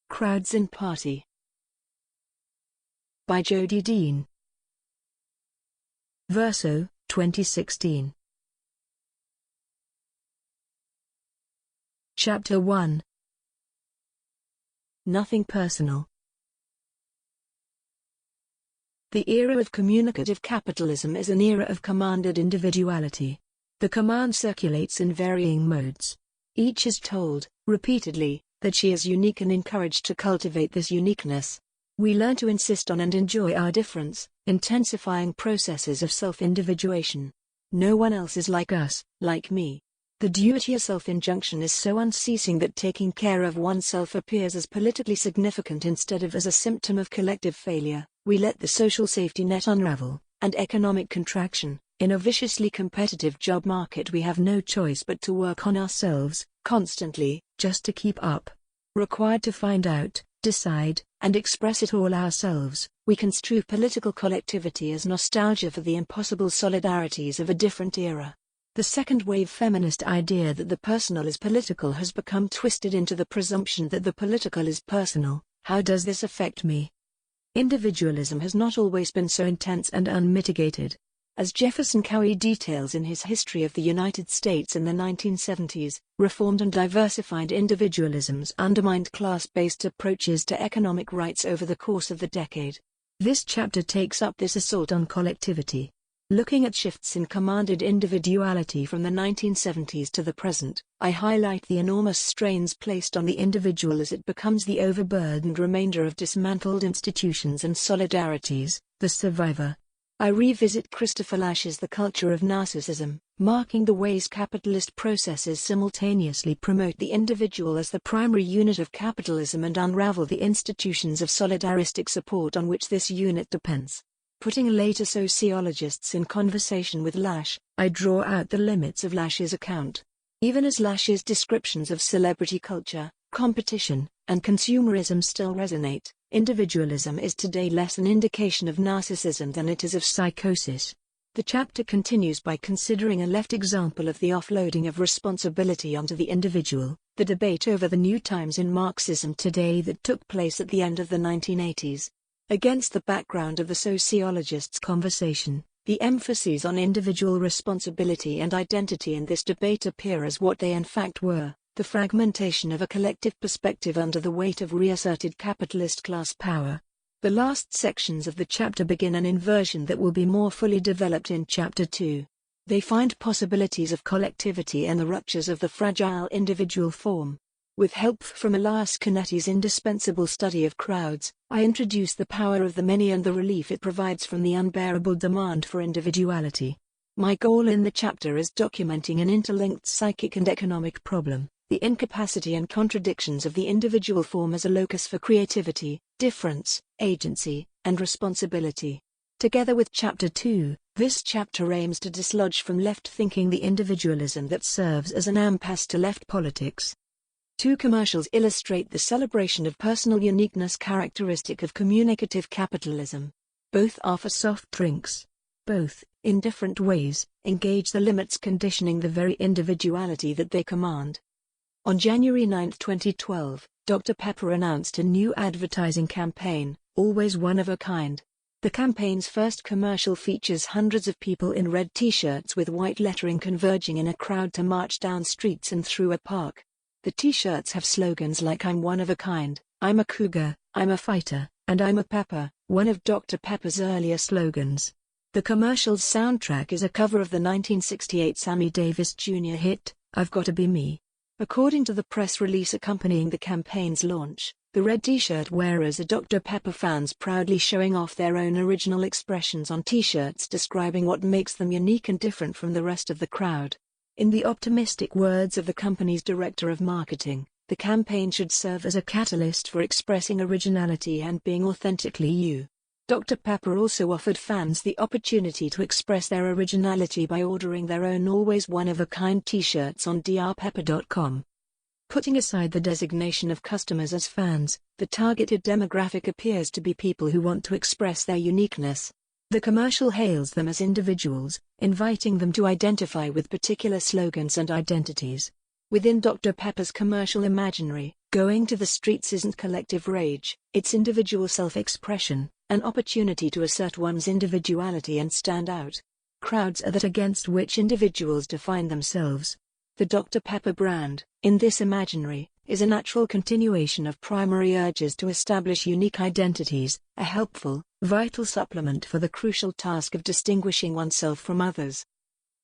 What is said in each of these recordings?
Crowds and Party. By Jodi Dean. Verso, 2016. Chapter 1. Nothing personal. The era of communicative capitalism is an era of commanded individuality. The command circulates in varying modes. Each is told, repeatedly, that she is unique and encouraged to cultivate this uniqueness. We learn to insist on and enjoy our difference, intensifying processes of self-individuation. No one else is like us, like me. The do-it-yourself injunction is so unceasing that taking care of oneself appears as politically significant instead of as a symptom of collective failure. We let the social safety net unravel, and economic contraction. In a viciously competitive job market we have no choice but to work on ourselves, constantly, just to keep up. Required to find out, decide, and express it all ourselves, we construe political collectivity as nostalgia for the impossible solidarities of a different era. The second-wave feminist idea that the personal is political has become twisted into the presumption that the political is personal. How does this affect me? Individualism has not always been so intense and unmitigated. As Jefferson Cowie details in his History of the United States in the 1970s, reformed and diversified individualisms undermined class-based approaches to economic rights over the course of the decade. This chapter takes up this assault on collectivity. Looking at shifts in commanded individuality from the 1970s to the present, I highlight the enormous strains placed on the individual as it becomes the overburdened remainder of dismantled institutions and solidarities, the survivor. I revisit Christopher Lash's The Culture of Narcissism, marking the ways capitalist processes simultaneously promote the individual as the primary unit of capitalism and unravel the institutions of solidaristic support on which this unit depends. Putting later sociologists in conversation with Lash, I draw out the limits of Lash's account. Even as Lash's descriptions of celebrity culture, competition, and consumerism still resonate, individualism is today less an indication of narcissism than it is of psychosis. The chapter continues by considering a left example of the offloading of responsibility onto the individual, the debate over the new times in Marxism today that took place at the end of the 1980s. Against the background of the sociologists' conversation, the emphases on individual responsibility and identity in this debate appear as what they in fact were: the fragmentation of a collective perspective under the weight of reasserted capitalist class power. The last sections of the chapter begin an inversion that will be more fully developed in Chapter 2. They find possibilities of collectivity and the ruptures of the fragile individual form. With help from Elias Canetti's indispensable study of crowds, I introduce the power of the many and the relief it provides from the unbearable demand for individuality. My goal in the chapter is documenting an interlinked psychic and economic problem: the incapacity and contradictions of the individual form as a locus for creativity, difference, agency, and responsibility. Together with Chapter 2, this chapter aims to dislodge from left thinking the individualism that serves as an impasse to left politics. Two commercials illustrate the celebration of personal uniqueness characteristic of communicative capitalism. Both are for soft drinks. Both, in different ways, engage the limits conditioning the very individuality that they command. On January 9, 2012, Dr. Pepper announced a new advertising campaign, Always One of a Kind. The campaign's first commercial features hundreds of people in red t-shirts with white lettering converging in a crowd to march down streets and through a park. The t-shirts have slogans like "I'm one of a kind," "I'm a cougar," "I'm a fighter," and "I'm a pepper," one of Dr. Pepper's earlier slogans. The commercial's soundtrack is a cover of the 1968 Sammy Davis Jr. hit, "I've Gotta Be Me." According to the press release accompanying the campaign's launch, the red t-shirt wearers are Dr. Pepper fans proudly showing off their own original expressions on t-shirts describing what makes them unique and different from the rest of the crowd. In the optimistic words of the company's director of marketing, the campaign should serve as a catalyst for expressing originality and being authentically you. Dr. Pepper also offered fans the opportunity to express their originality by ordering their own Always One-of-a-Kind t-shirts on drpepper.com. Putting aside the designation of customers as fans, the targeted demographic appears to be people who want to express their uniqueness. The commercial hails them as individuals, inviting them to identify with particular slogans and identities. Within Dr. Pepper's commercial imaginary, Going to the streets isn't collective rage, it's individual self-expression, an opportunity to assert one's individuality and stand out. Crowds are that against which individuals define themselves. The Dr. Pepper brand, in this imaginary, is a natural continuation of primary urges to establish unique identities, a helpful, vital supplement for the crucial task of distinguishing oneself from others.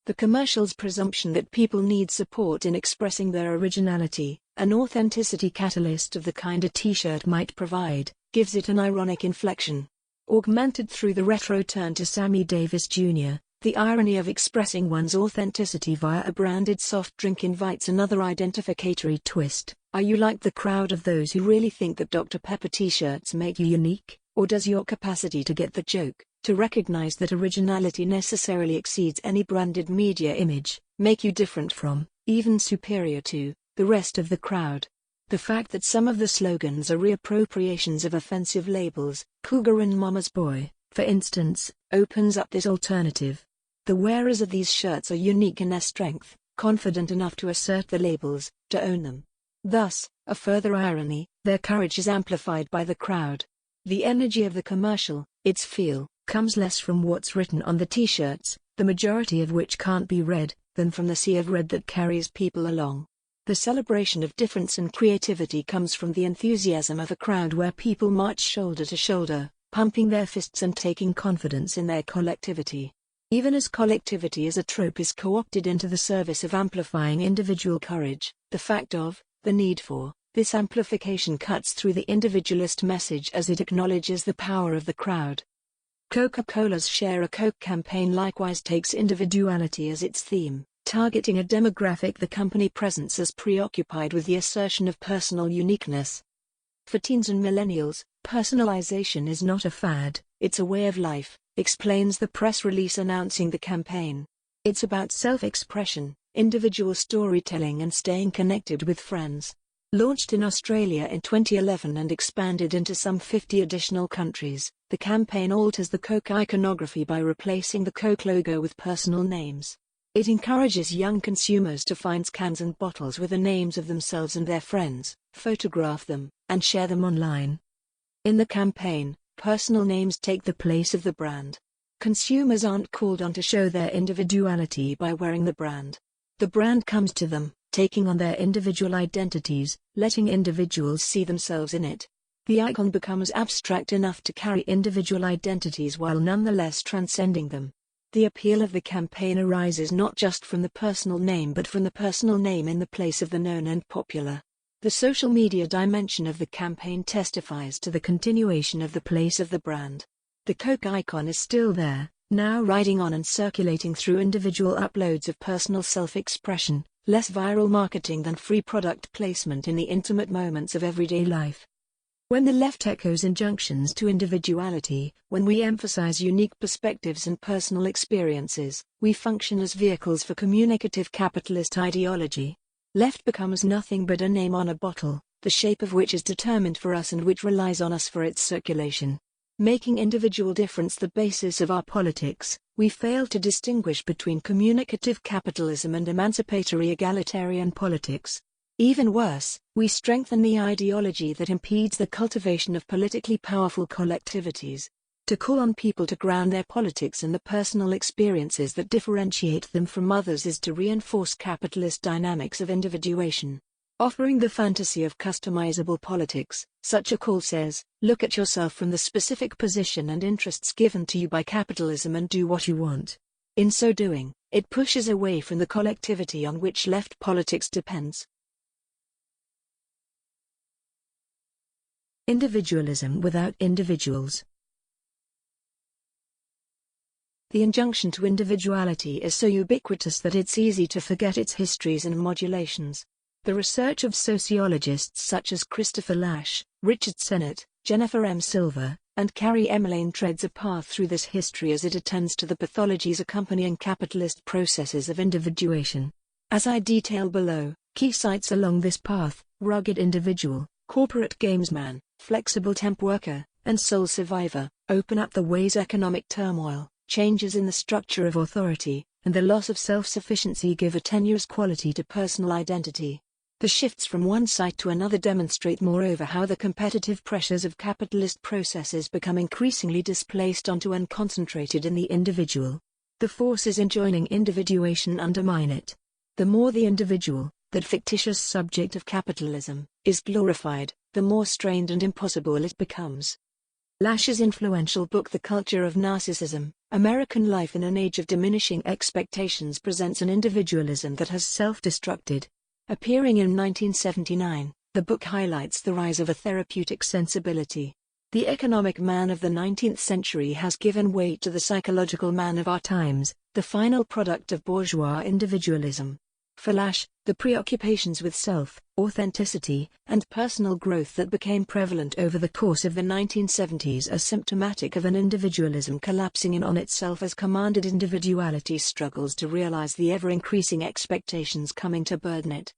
The commercial's presumption that people need support in expressing their originality, an authenticity catalyst of the kind a t-shirt might provide, gives it an ironic inflection. Augmented through the retro turn to Sammy Davis Jr., the irony of expressing one's authenticity via a branded soft drink invites another identificatory twist. Are you like the crowd of those who really think that Dr. Pepper t-shirts make you unique, or does your capacity to get the joke, to recognize that originality necessarily exceeds any branded media image, make you different from, even superior to, the rest of the crowd? The fact that some of the slogans are reappropriations of offensive labels, Cougar and Mama's Boy, for instance, opens up this alternative. The wearers of these shirts are unique in their strength, confident enough to assert the labels, to own them. Thus, a further irony, their courage is amplified by the crowd. The energy of the commercial, its feel, comes less from what's written on the t-shirts, the majority of which can't be read, than from the sea of red that carries people along. The celebration of difference and creativity comes from the enthusiasm of a crowd where people march shoulder to shoulder, pumping their fists and taking confidence in their collectivity. Even as collectivity as a trope is co-opted into the service of amplifying individual courage, the fact of, the need for, this amplification cuts through the individualist message as it acknowledges the power of the crowd. Coca-Cola's Share a Coke campaign likewise takes individuality as its theme, targeting a demographic the company presents as preoccupied with the assertion of personal uniqueness. For teens and millennials, personalization is not a fad, it's a way of life, explains the press release announcing the campaign. It's about self-expression, individual storytelling and staying connected with friends. Launched in Australia in 2011 and expanded into some 50 additional countries, the campaign alters the Coke iconography by replacing the Coke logo with personal names. It encourages young consumers to find cans and bottles with the names of themselves and their friends, photograph them, and share them online. In the campaign, personal names take the place of the brand. Consumers aren't called on to show their individuality by wearing the brand. The brand comes to them, taking on their individual identities, letting individuals see themselves in it. The icon becomes abstract enough to carry individual identities while nonetheless transcending them. The appeal of the campaign arises not just from the personal name but from the personal name in the place of the known and popular. The social media dimension of the campaign testifies to the continuation of the place of the brand. The Coke icon is still there, now riding on and circulating through individual uploads of personal self-expression, less viral marketing than free product placement in the intimate moments of everyday life. When the left echoes injunctions to individuality, when we emphasize unique perspectives and personal experiences, we function as vehicles for communicative capitalist ideology. Left becomes nothing but a name on a bottle, the shape of which is determined for us and which relies on us for its circulation. Making individual difference the basis of our politics, we fail to distinguish between communicative capitalism and emancipatory egalitarian politics. Even worse, we strengthen the ideology that impedes the cultivation of politically powerful collectivities. To call on people to ground their politics in the personal experiences that differentiate them from others is to reinforce capitalist dynamics of individuation. Offering the fantasy of customizable politics, such a call says, look at yourself from the specific position and interests given to you by capitalism and do what you want. In so doing, it pushes away from the collectivity on which left politics depends. Individualism without individuals. The injunction to individuality is so ubiquitous that it's easy to forget its histories and modulations. The research of sociologists such as Christopher Lasch, Richard Sennett, Jennifer M. Silver, and Carrie M. Lane treads a path through this history as it attends to the pathologies accompanying capitalist processes of individuation. As I detail below, key sites along this path, rugged individual, corporate gamesman, flexible temp worker, and sole survivor, open up the ways economic turmoil, changes in the structure of authority, and the loss of self-sufficiency give a tenuous quality to personal identity. The shifts from one site to another demonstrate moreover how the competitive pressures of capitalist processes become increasingly displaced onto and concentrated in the individual. The forces enjoining individuation undermine it. The more the individual, that fictitious subject of capitalism, is glorified, the more strained and impossible it becomes. Lash's influential book The Culture of Narcissism, American Life in an Age of Diminishing Expectations presents an individualism that has self-destructed. Appearing in 1979, the book highlights the rise of a therapeutic sensibility. The economic man of the 19th century has given way to the psychological man of our times, the final product of bourgeois individualism. For Lash, the preoccupations with self, authenticity, and personal growth that became prevalent over the course of the 1970s are symptomatic of an individualism collapsing in on itself as commanded individuality struggles to realize the ever-increasing expectations coming to burden it.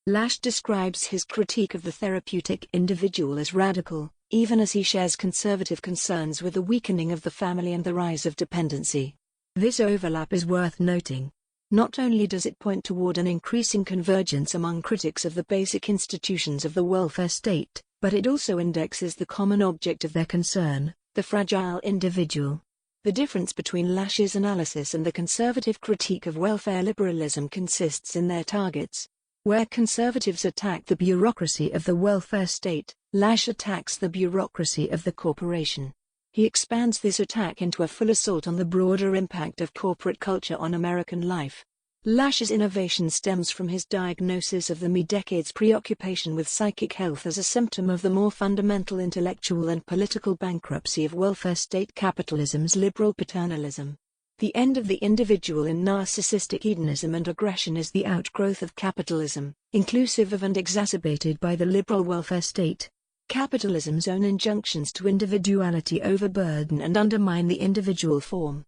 Lash describes his critique of the therapeutic individual as radical, even as he shares conservative concerns with the weakening of the family and the rise of dependency. This overlap is worth noting. Not only does it point toward an increasing convergence among critics of the basic institutions of the welfare state, but it also indexes the common object of their concern, the fragile individual. The difference between Lash's analysis and the conservative critique of welfare liberalism consists in their targets. Where conservatives attack the bureaucracy of the welfare state, Lash attacks the bureaucracy of the corporation. He expands this attack into a full assault on the broader impact of corporate culture on American life. Lash's innovation stems from his diagnosis of the decades preoccupation with psychic health as a symptom of the more fundamental intellectual and political bankruptcy of welfare state capitalism's liberal paternalism. The end of the individual in narcissistic hedonism and aggression is the outgrowth of capitalism, inclusive of and exacerbated by the liberal welfare state. Capitalism's own injunctions to individuality overburden and undermine the individual form.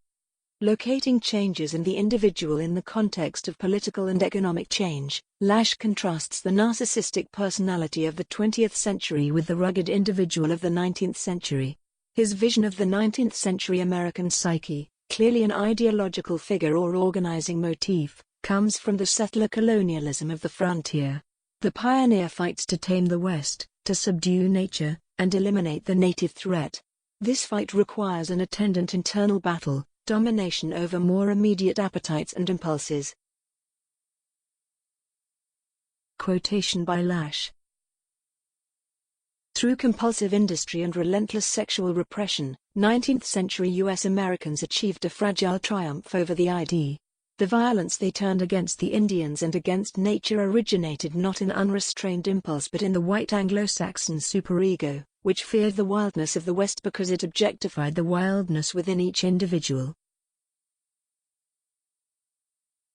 Locating changes in the individual in the context of political and economic change, Lash contrasts the narcissistic personality of the 20th century with the rugged individual of the 19th century. His vision of the 19th century American psyche, clearly an ideological figure or organizing motif, comes from the settler colonialism of the frontier. The pioneer fights to tame the West, to subdue nature, and eliminate the native threat. This fight requires an attendant internal battle, domination over more immediate appetites and impulses. Quotation by Lash. Through compulsive industry and relentless sexual repression, 19th-century U.S. Americans achieved a fragile triumph over the ID. The violence they turned against the Indians and against nature originated not in unrestrained impulse but in the white Anglo-Saxon superego, which feared the wildness of the West because it objectified the wildness within each individual.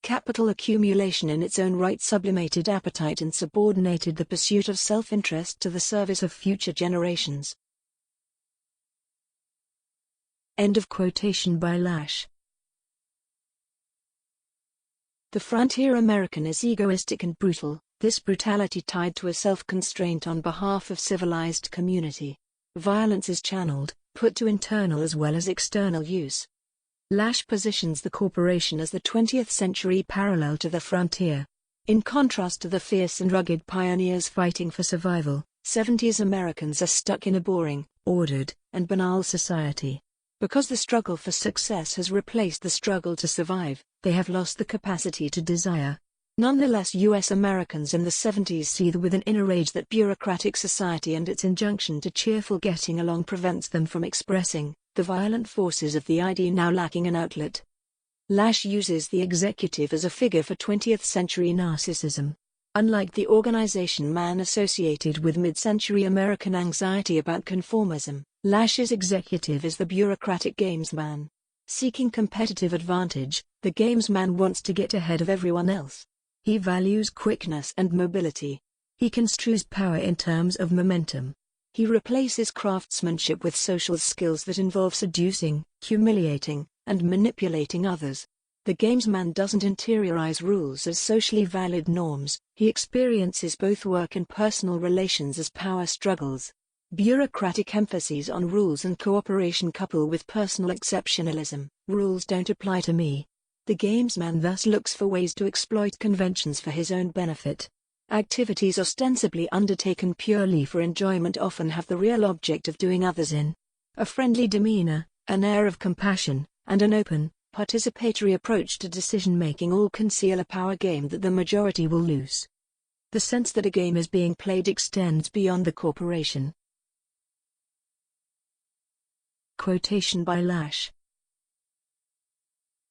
Capital accumulation in its own right sublimated appetite and subordinated the pursuit of self-interest to the service of future generations. End of quotation by Lash. The frontier American is egoistic and brutal, this brutality tied to a self-constraint on behalf of civilized community. Violence is channeled, put to internal as well as external use. Lash positions the corporation as the 20th century parallel to the frontier. In contrast to the fierce and rugged pioneers fighting for survival, 70s Americans are stuck in a boring, ordered, and banal society. Because the struggle for success has replaced the struggle to survive, they have lost the capacity to desire. Nonetheless, U.S. Americans in the 70s seethe with an inner rage that bureaucratic society and its injunction to cheerful getting along prevents them from expressing the violent forces of the ID now lacking an outlet. Lash uses the executive as a figure for 20th century narcissism. Unlike the organization man associated with mid-century American anxiety about conformism, Lash's executive is the bureaucratic gamesman. Seeking competitive advantage, the gamesman wants to get ahead of everyone else. He values quickness and mobility. He construes power in terms of momentum. He replaces craftsmanship with social skills that involve seducing, humiliating, and manipulating others. The gamesman doesn't interiorize rules as socially valid norms, he experiences both work and personal relations as power struggles. Bureaucratic emphases on rules and cooperation couple with personal exceptionalism. Rules don't apply to me. The gamesman thus looks for ways to exploit conventions for his own benefit. Activities ostensibly undertaken purely for enjoyment often have the real object of doing others in. A friendly demeanor, an air of compassion, and an open, participatory approach to decision-making all conceal a power game that the majority will lose. The sense that a game is being played extends beyond the corporation. Quotation by Lash.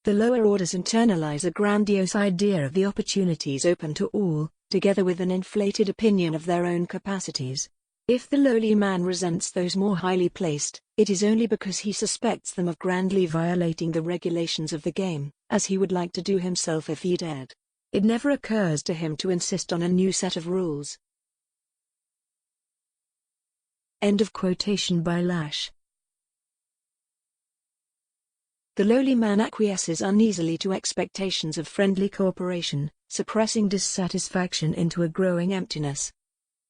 The lower orders internalize a grandiose idea of the opportunities open to all, together with an inflated opinion of their own capacities. If the lowly man resents those more highly placed, it is only because he suspects them of grandly violating the regulations of the game, as he would like to do himself if he dared. It never occurs to him to insist on a new set of rules. End of quotation by Lash. The lowly man acquiesces uneasily to expectations of friendly cooperation, suppressing dissatisfaction into a growing emptiness.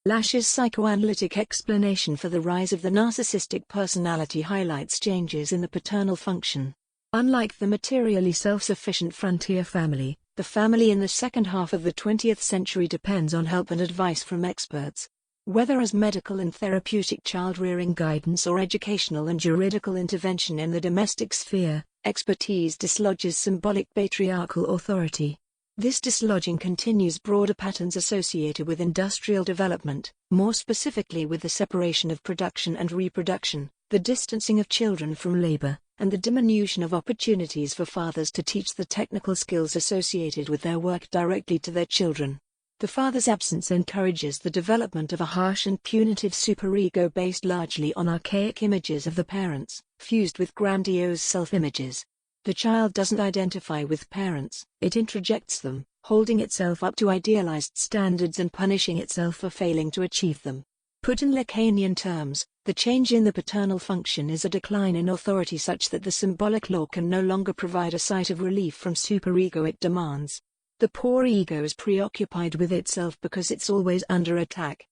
Lash's psychoanalytic explanation for the rise of the narcissistic personality highlights changes in the paternal function. Unlike the materially self-sufficient frontier family, the family in the second half of the 20th century depends on help and advice from experts. Whether as medical and therapeutic child-rearing guidance or educational and juridical intervention in the domestic sphere, expertise dislodges symbolic patriarchal authority. This dislodging continues broader patterns associated with industrial development, more specifically with the separation of production and reproduction, the distancing of children from labor, and the diminution of opportunities for fathers to teach the technical skills associated with their work directly to their children. The father's absence encourages the development of a harsh and punitive superego based largely on archaic images of the parents, fused with grandiose self-images. The child doesn't identify with parents, it introjects them, holding itself up to idealized standards and punishing itself for failing to achieve them. Put in Lacanian terms, the change in the paternal function is a decline in authority such that the symbolic law can no longer provide a site of relief from superegoic demands. The poor ego is preoccupied with itself because it's always under attack.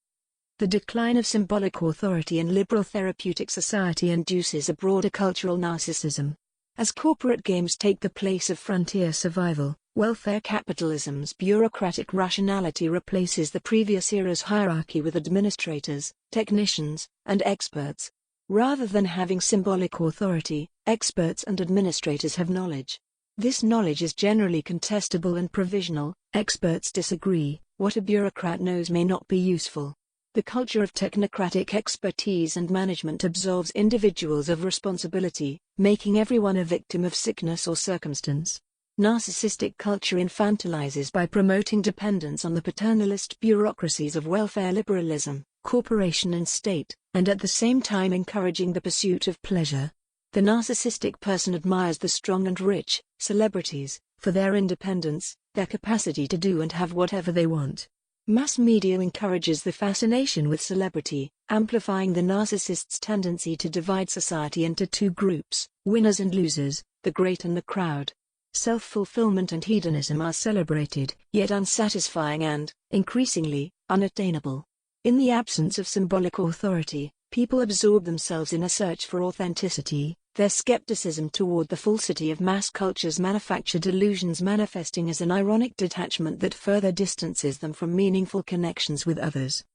The decline of symbolic authority in liberal therapeutic society induces a broader cultural narcissism. As corporate games take the place of frontier survival, welfare capitalism's bureaucratic rationality replaces the previous era's hierarchy with administrators, technicians, and experts. Rather than having symbolic authority, experts and administrators have knowledge. This knowledge is generally contestable and provisional. Experts disagree, what a bureaucrat knows may not be useful. The culture of technocratic expertise and management absolves individuals of responsibility, making everyone a victim of sickness or circumstance. Narcissistic culture infantilizes by promoting dependence on the paternalist bureaucracies of welfare liberalism, corporation and state, and at the same time encouraging the pursuit of pleasure. The narcissistic person admires the strong and rich, celebrities, for their independence, their capacity to do and have whatever they want. Mass media encourages the fascination with celebrity, amplifying the narcissist's tendency to divide society into two groups, winners and losers, the great and the crowd. Self-fulfillment and hedonism are celebrated, yet unsatisfying and, increasingly, unattainable. In the absence of symbolic authority, people absorb themselves in a search for authenticity, their skepticism toward the falsity of mass culture's manufactured illusions manifesting as an ironic detachment that further distances them from meaningful connections with others.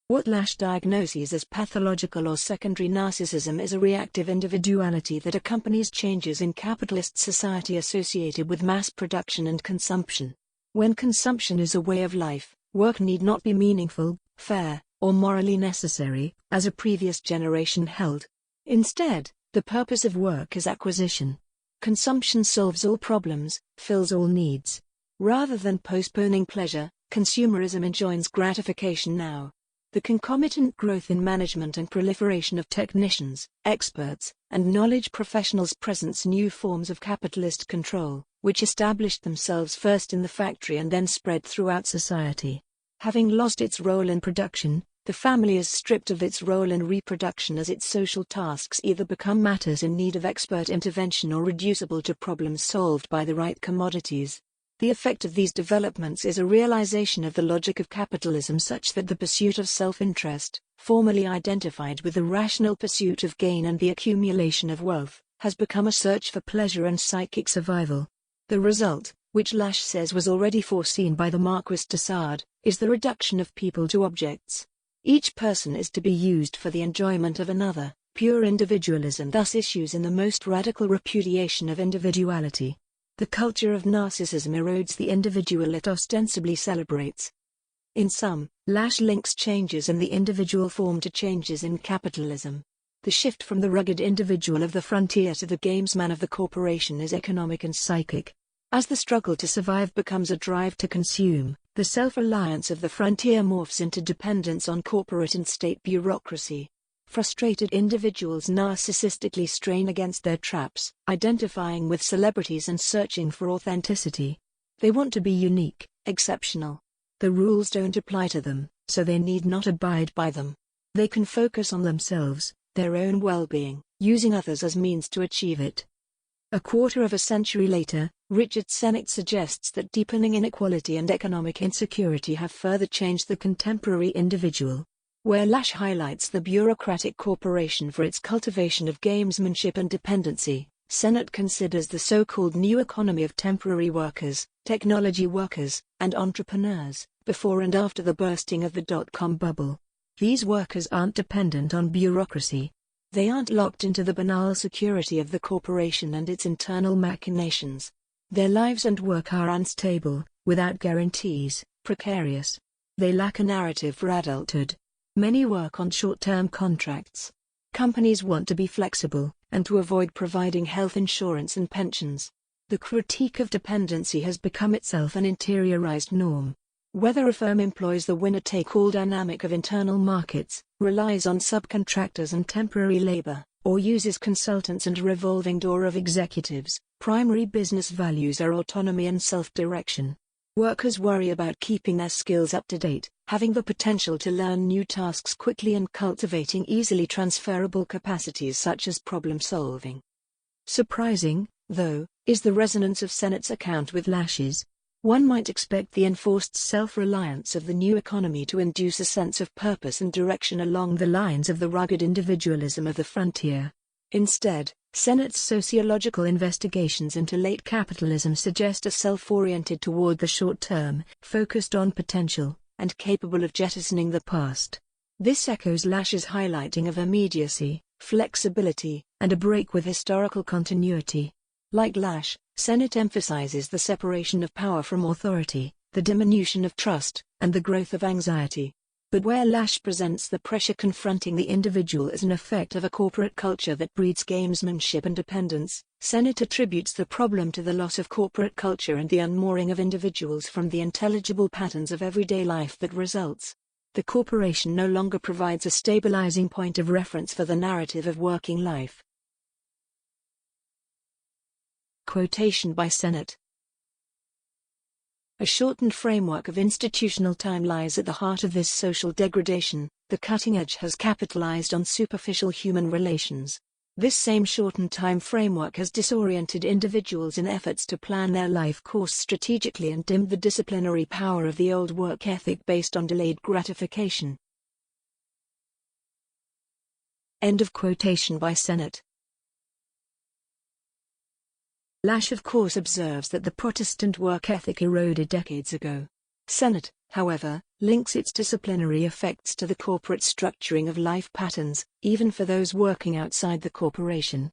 What Lash diagnoses as pathological or secondary narcissism is a reactive individuality that accompanies changes in capitalist society associated with mass production and consumption. When consumption is a way of life, work need not be meaningful, fair, or morally necessary, as a previous generation held. Instead, the purpose of work is acquisition. Consumption solves all problems, fills all needs. Rather than postponing pleasure, consumerism enjoins gratification now. The concomitant growth in management and proliferation of technicians, experts, and knowledge professionals presents new forms of capitalist control, which established themselves first in the factory and then spread throughout society. Having lost its role in production, the family is stripped of its role in reproduction as its social tasks either become matters in need of expert intervention or reducible to problems solved by the right commodities. The effect of these developments is a realization of the logic of capitalism such that the pursuit of self-interest, formerly identified with the rational pursuit of gain and the accumulation of wealth, has become a search for pleasure and psychic survival. The result, which Lash says was already foreseen by the Marquis de Sade, is the reduction of people to objects. Each person is to be used for the enjoyment of another. Pure individualism thus issues in the most radical repudiation of individuality. The culture of narcissism erodes the individual it ostensibly celebrates. In sum, Lash links changes in the individual form to changes in capitalism. The shift from the rugged individual of the frontier to the gamesman of the corporation is economic and psychic. As the struggle to survive becomes a drive to consume, the self-reliance of the frontier morphs into dependence on corporate and state bureaucracy. Frustrated individuals narcissistically strain against their traps, identifying with celebrities and searching for authenticity. They want to be unique, exceptional. The rules don't apply to them, so they need not abide by them. They can focus on themselves, their own well-being, using others as means to achieve it. A quarter of a century later, Richard Sennett suggests that deepening inequality and economic insecurity have further changed the contemporary individual. Where Lash highlights the bureaucratic corporation for its cultivation of gamesmanship and dependency, Sennett considers the so-called new economy of temporary workers, technology workers, and entrepreneurs, before and after the bursting of the dot-com bubble. These workers aren't dependent on bureaucracy. They aren't locked into the banal security of the corporation and its internal machinations. Their lives and work are unstable, without guarantees, precarious. They lack a narrative for adulthood. Many work on short-term contracts. Companies want to be flexible, and to avoid providing health insurance and pensions. The critique of dependency has become itself an interiorized norm. Whether a firm employs the winner-take-all dynamic of internal markets, relies on subcontractors and temporary labor, or uses consultants and a revolving door of executives, primary business values are autonomy and self-direction. Workers worry about keeping their skills up to date, having the potential to learn new tasks quickly and cultivating easily transferable capacities such as problem-solving. Surprising, though, is the resonance of Sennett's account with Lash's. One might expect the enforced self-reliance of the new economy to induce a sense of purpose and direction along the lines of the rugged individualism of the frontier. Instead, Sennett's sociological investigations into late capitalism suggest a self oriented toward the short term, focused on potential, and capable of jettisoning the past. This echoes Lash's highlighting of immediacy, flexibility, and a break with historical continuity. Like Lash, Sennett emphasizes the separation of power from authority, the diminution of trust, and the growth of anxiety. But where Lash presents the pressure confronting the individual as an effect of a corporate culture that breeds gamesmanship and dependence, Sennett attributes the problem to the loss of corporate culture and the unmooring of individuals from the intelligible patterns of everyday life that results. The corporation no longer provides a stabilizing point of reference for the narrative of working life. Quotation by Sennett. A shortened framework of institutional time lies at the heart of this social degradation. The cutting edge has capitalized on superficial human relations. This same shortened time framework has disoriented individuals in efforts to plan their life course strategically and dimmed the disciplinary power of the old work ethic based on delayed gratification. End of quotation by Sennett. Lash of course observes that the Protestant work ethic eroded decades ago. Sennett, however, links its disciplinary effects to the corporate structuring of life patterns, even for those working outside the corporation.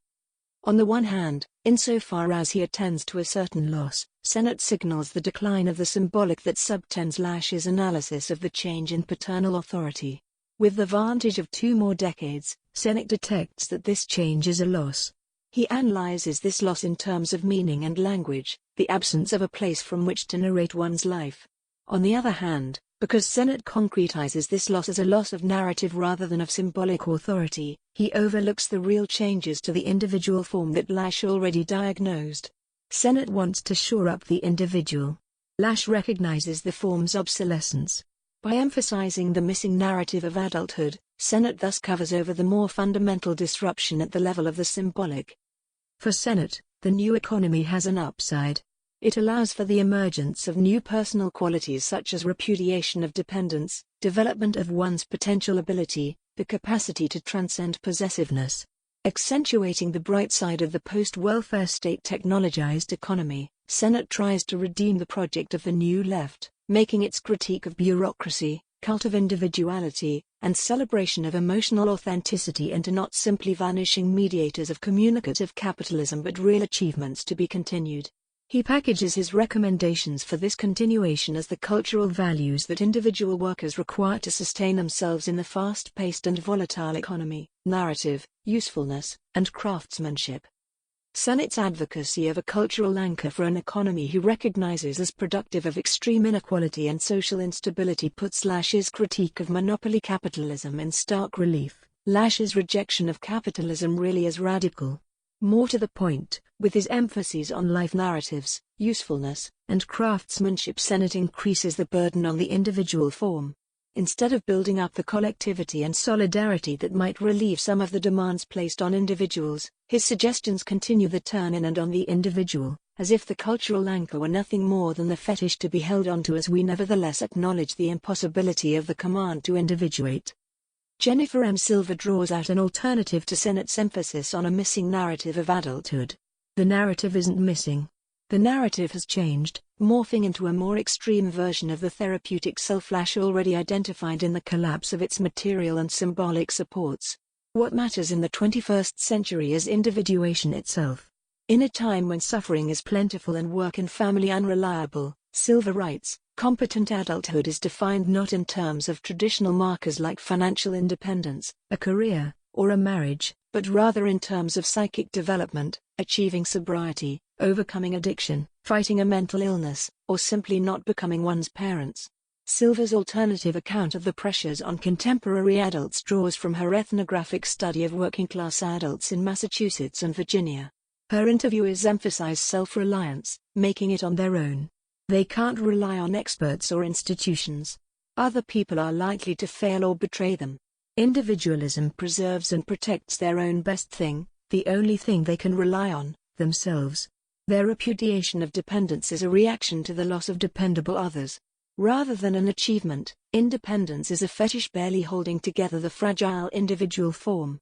On the one hand, insofar as he attends to a certain loss, Sennett signals the decline of the symbolic that subtends Lash's analysis of the change in paternal authority. With the vantage of 2 more decades, Sennett detects that this change is a loss. He analyzes this loss in terms of meaning and language, the absence of a place from which to narrate one's life. On the other hand, because Sennett concretizes this loss as a loss of narrative rather than of symbolic authority, he overlooks the real changes to the individual form that Lash already diagnosed. Sennett wants to shore up the individual. Lash recognizes the form's obsolescence. By emphasizing the missing narrative of adulthood, Sennett thus covers over the more fundamental disruption at the level of the symbolic. For Sennett, the new economy has an upside. It allows for the emergence of new personal qualities such as repudiation of dependence, development of one's potential ability, the capacity to transcend possessiveness. Accentuating the bright side of the post-welfare state technologized economy, Senate tries to redeem the project of the New Left, making its critique of bureaucracy, cult of individuality, and celebration of emotional authenticity into not simply vanishing mediators of communicative capitalism but real achievements to be continued. He packages his recommendations for this continuation as the cultural values that individual workers require to sustain themselves in the fast-paced and volatile economy: narrative, usefulness, and craftsmanship. Senate's advocacy of a cultural anchor for an economy he recognizes as productive of extreme inequality and social instability puts Lash's critique of monopoly capitalism in stark relief. Lash's rejection of capitalism really is radical. More to the point, with his emphases on life narratives, usefulness, and craftsmanship, Senate increases the burden on the individual form. Instead of building up the collectivity and solidarity that might relieve some of the demands placed on individuals, his suggestions continue the turn in and on the individual, as if the cultural anchor were nothing more than the fetish to be held onto, as we nevertheless acknowledge the impossibility of the command to individuate. Jennifer M. Silver draws out an alternative to Senate's emphasis on a missing narrative of adulthood. The narrative isn't missing. The narrative has changed, morphing into a more extreme version of the therapeutic self Lash already identified in the collapse of its material and symbolic supports. What matters in the 21st century is individuation itself. In a time when suffering is plentiful and work and family unreliable, Silver writes, competent adulthood is defined not in terms of traditional markers like financial independence, a career, or a marriage, but rather in terms of psychic development, achieving sobriety, overcoming addiction, fighting a mental illness, or simply not becoming one's parents. Silver's alternative account of the pressures on contemporary adults draws from her ethnographic study of working-class adults in Massachusetts and Virginia. Her interviewers emphasize self-reliance, making it on their own. They can't rely on experts or institutions. Other people are likely to fail or betray them. Individualism preserves and protects their own best thing, the only thing they can rely on, themselves. Their repudiation of dependence is a reaction to the loss of dependable others. Rather than an achievement, independence is a fetish barely holding together the fragile individual form.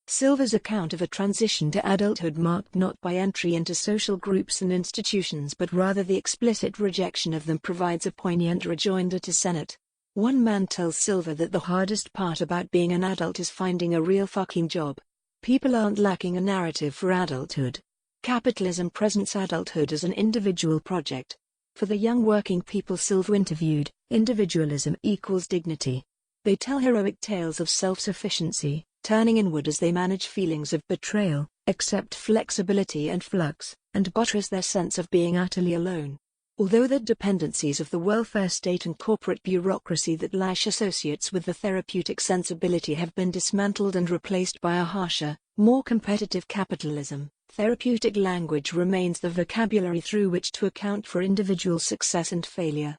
Silver's account of a transition to adulthood marked not by entry into social groups and institutions but rather the explicit rejection of them provides a poignant rejoinder to Senate. One man tells Silver that the hardest part about being an adult is finding a real fucking job. People aren't lacking a narrative for adulthood. Capitalism presents adulthood as an individual project. For the young working people Silver interviewed, individualism equals dignity. They tell heroic tales of self-sufficiency, turning inward as they manage feelings of betrayal, accept flexibility and flux, and buttress their sense of being utterly alone. Although the dependencies of the welfare state and corporate bureaucracy that Lash associates with the therapeutic sensibility have been dismantled and replaced by a harsher, more competitive capitalism, therapeutic language remains the vocabulary through which to account for individual success and failure.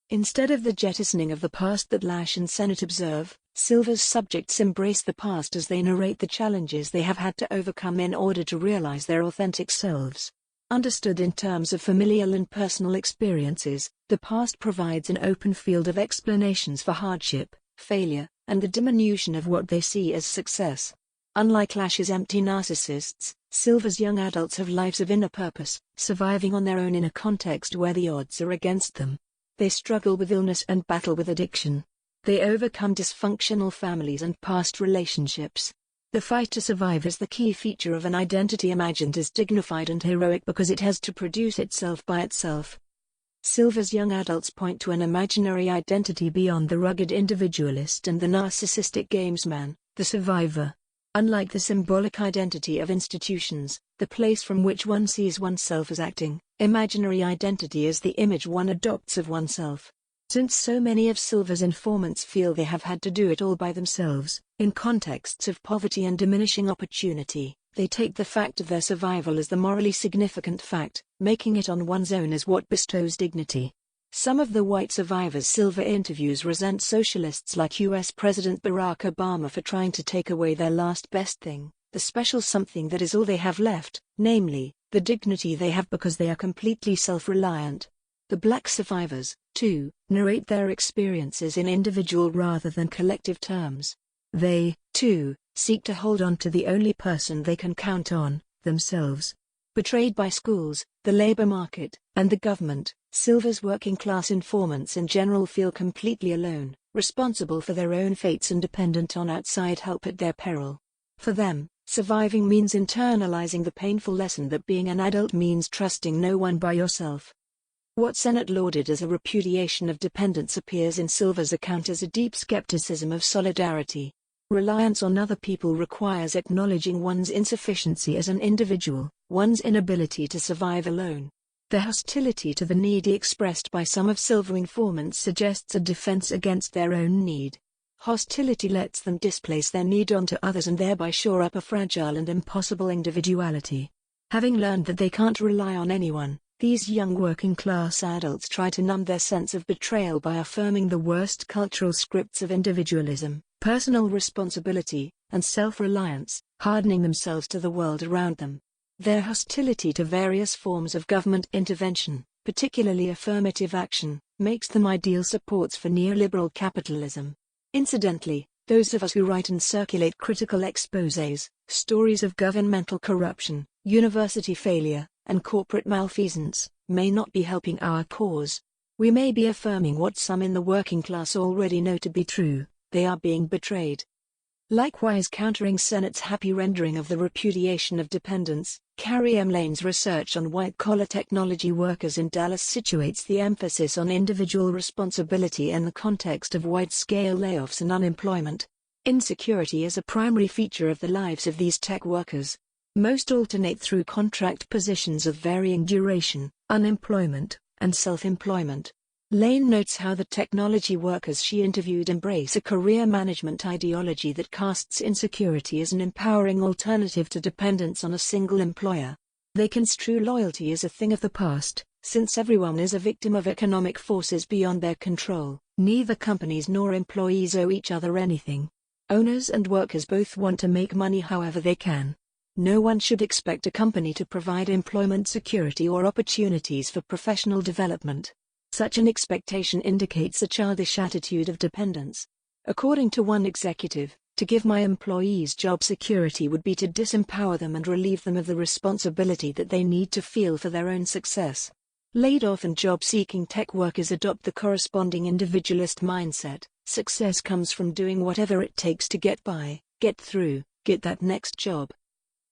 Instead of the jettisoning of the past that Lash and Senate observe, Silver's subjects embrace the past as they narrate the challenges they have had to overcome in order to realize their authentic selves. Understood in terms of familial and personal experiences, the past provides an open field of explanations for hardship, failure, and the diminution of what they see as success. Unlike Lash's empty narcissists, Silver's young adults have lives of inner purpose, surviving on their own in a context where the odds are against them. They struggle with illness and battle with addiction. They overcome dysfunctional families and past relationships. The fight to survive is the key feature of an identity imagined as dignified and heroic because it has to produce itself by itself. Silver's young adults point to an imaginary identity beyond the rugged individualist and the narcissistic gamesman, the survivor. Unlike the symbolic identity of institutions, the place from which one sees oneself as acting, imaginary identity is the image one adopts of oneself. Since so many of Silver's informants feel they have had to do it all by themselves, in contexts of poverty and diminishing opportunity, they take the fact of their survival as the morally significant fact, making it on one's own as what bestows dignity. Some of the white survivors Silver interviews resent socialists like US President Barack Obama for trying to take away their last best thing, the special something that is all they have left, namely, the dignity they have because they are completely self-reliant. The black survivors, too, narrate their experiences in individual rather than collective terms. They, too, seek to hold on to the only person they can count on, themselves. Betrayed by schools, the labor market, and the government, Silver's working-class informants in general feel completely alone, responsible for their own fates and dependent on outside help at their peril. For them, surviving means internalizing the painful lesson that being an adult means trusting no one by yourself. What Sennett lauded as a repudiation of dependence appears in Silver's account as a deep skepticism of solidarity. Reliance on other people requires acknowledging one's insufficiency as an individual, one's inability to survive alone. The hostility to the needy expressed by some of Silver's informants suggests a defense against their own need. Hostility lets them displace their need onto others and thereby shore up a fragile and impossible individuality. Having learned that they can't rely on anyone, these young working-class adults try to numb their sense of betrayal by affirming the worst cultural scripts of individualism, personal responsibility, and self-reliance, hardening themselves to the world around them. Their hostility to various forms of government intervention, particularly affirmative action, makes them ideal supports for neoliberal capitalism. Incidentally, those of us who write and circulate critical exposés, stories of governmental corruption, university failure, and corporate malfeasance, may not be helping our cause. We may be affirming what some in the working class already know to be true: they are being betrayed. Likewise, countering Sennett's happy rendering of the repudiation of dependence, Carrie M. Lane's research on white-collar technology workers in Dallas situates the emphasis on individual responsibility in the context of wide-scale layoffs and unemployment. Insecurity is a primary feature of the lives of these tech workers. Most alternate through contract positions of varying duration, unemployment, and self-employment. Lane notes how the technology workers she interviewed embrace a career management ideology that casts insecurity as an empowering alternative to dependence on a single employer. They construe loyalty as a thing of the past, since everyone is a victim of economic forces beyond their control. Neither companies nor employees owe each other anything. Owners and workers both want to make money however they can. No one should expect a company to provide employment security or opportunities for professional development. Such an expectation indicates a childish attitude of dependence. According to one executive, to give my employees job security would be to disempower them and relieve them of the responsibility that they need to feel for their own success. Laid-off and job-seeking tech workers adopt the corresponding individualist mindset. Success comes from doing whatever it takes to get by, get through, get that next job.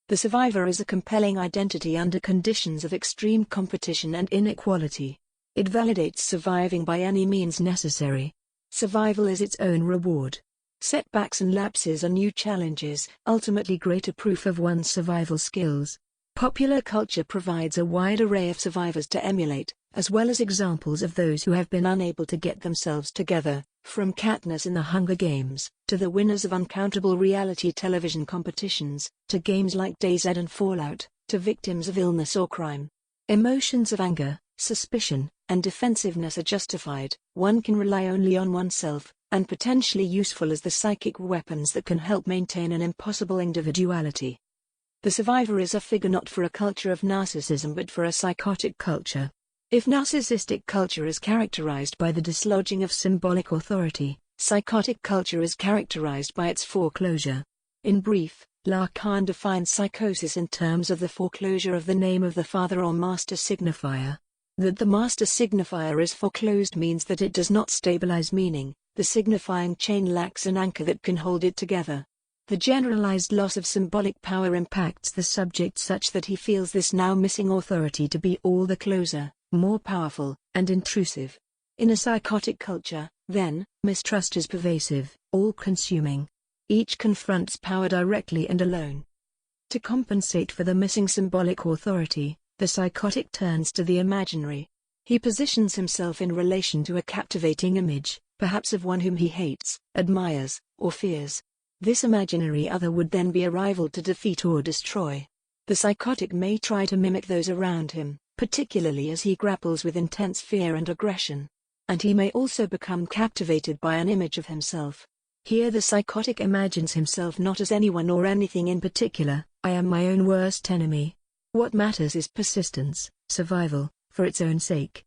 The survivor is a compelling identity under conditions of extreme competition and inequality. It validates surviving by any means necessary. Survival is its own reward. Setbacks and lapses are new challenges, ultimately greater proof of one's survival skills. Popular culture provides a wide array of survivors to emulate, as well as examples of those who have been unable to get themselves together, from Katniss in the Hunger Games, to the winners of uncountable reality television competitions, to games like DayZ and Fallout, to victims of illness or crime. Emotions of anger, suspicion, and defensiveness are justified. One can rely only on oneself, and potentially useful as the psychic weapons that can help maintain an impossible individuality. The survivor is a figure not for a culture of narcissism but for a psychotic culture. If narcissistic culture is characterized by the dislodging of symbolic authority, psychotic culture is characterized by its foreclosure. In brief, Lacan defines psychosis in terms of the foreclosure of the name of the father or master signifier. That the master signifier is foreclosed means that it does not stabilize, meaning, the signifying chain lacks an anchor that can hold it together. The generalized loss of symbolic power impacts the subject such that he feels this now missing authority to be all the closer, more powerful, and intrusive. In a psychotic culture, then, mistrust is pervasive, all-consuming. Each confronts power directly and alone. To compensate for the missing symbolic authority, the psychotic turns to the imaginary. He positions himself in relation to a captivating image, perhaps of one whom he hates, admires, or fears. This imaginary other would then be a rival to defeat or destroy. The psychotic may try to mimic those around him, particularly as he grapples with intense fear and aggression. And he may also become captivated by an image of himself. Here the psychotic imagines himself not as anyone or anything in particular. I am my own worst enemy. What matters is persistence, survival, for its own sake.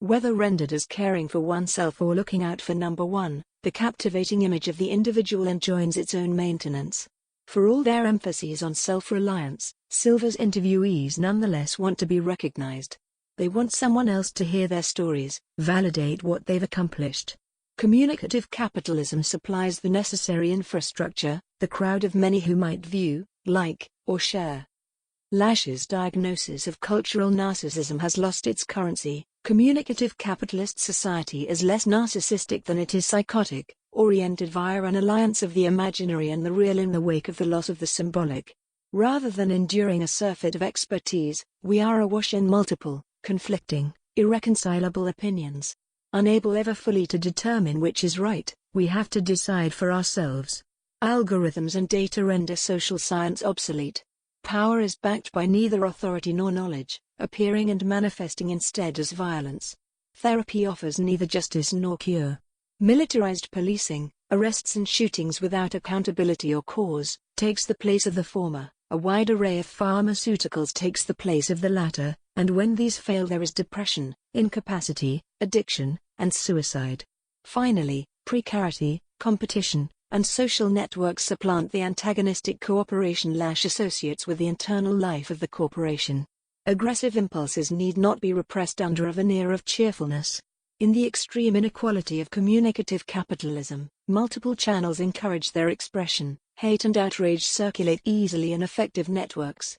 Whether rendered as caring for oneself or looking out for number one, the captivating image of the individual enjoins its own maintenance. For all their emphases on self-reliance, Silver's interviewees nonetheless want to be recognized. They want someone else to hear their stories, validate what they've accomplished. Communicative capitalism supplies the necessary infrastructure, the crowd of many who might view, like, or share. Lash's diagnosis of cultural narcissism has lost its currency. Communicative capitalist society is less narcissistic than it is psychotic, oriented via an alliance of the imaginary and the real in the wake of the loss of the symbolic. Rather than enduring a surfeit of expertise, we are awash in multiple, conflicting, irreconcilable opinions. Unable ever fully to determine which is right, we have to decide for ourselves. Algorithms and data render social science obsolete. Power is backed by neither authority nor knowledge, appearing and manifesting instead as violence. Therapy offers neither justice nor cure. Militarized policing, arrests and shootings without accountability or cause, takes the place of the former. A wide array of pharmaceuticals takes the place of the latter, and when these fail there is depression, incapacity, addiction, and suicide. Finally, precarity, competition, and social networks supplant the antagonistic cooperation Lash associates with the internal life of the corporation. Aggressive impulses need not be repressed under a veneer of cheerfulness. In the extreme inequality of communicative capitalism, multiple channels encourage their expression. Hate and outrage circulate easily in effective networks.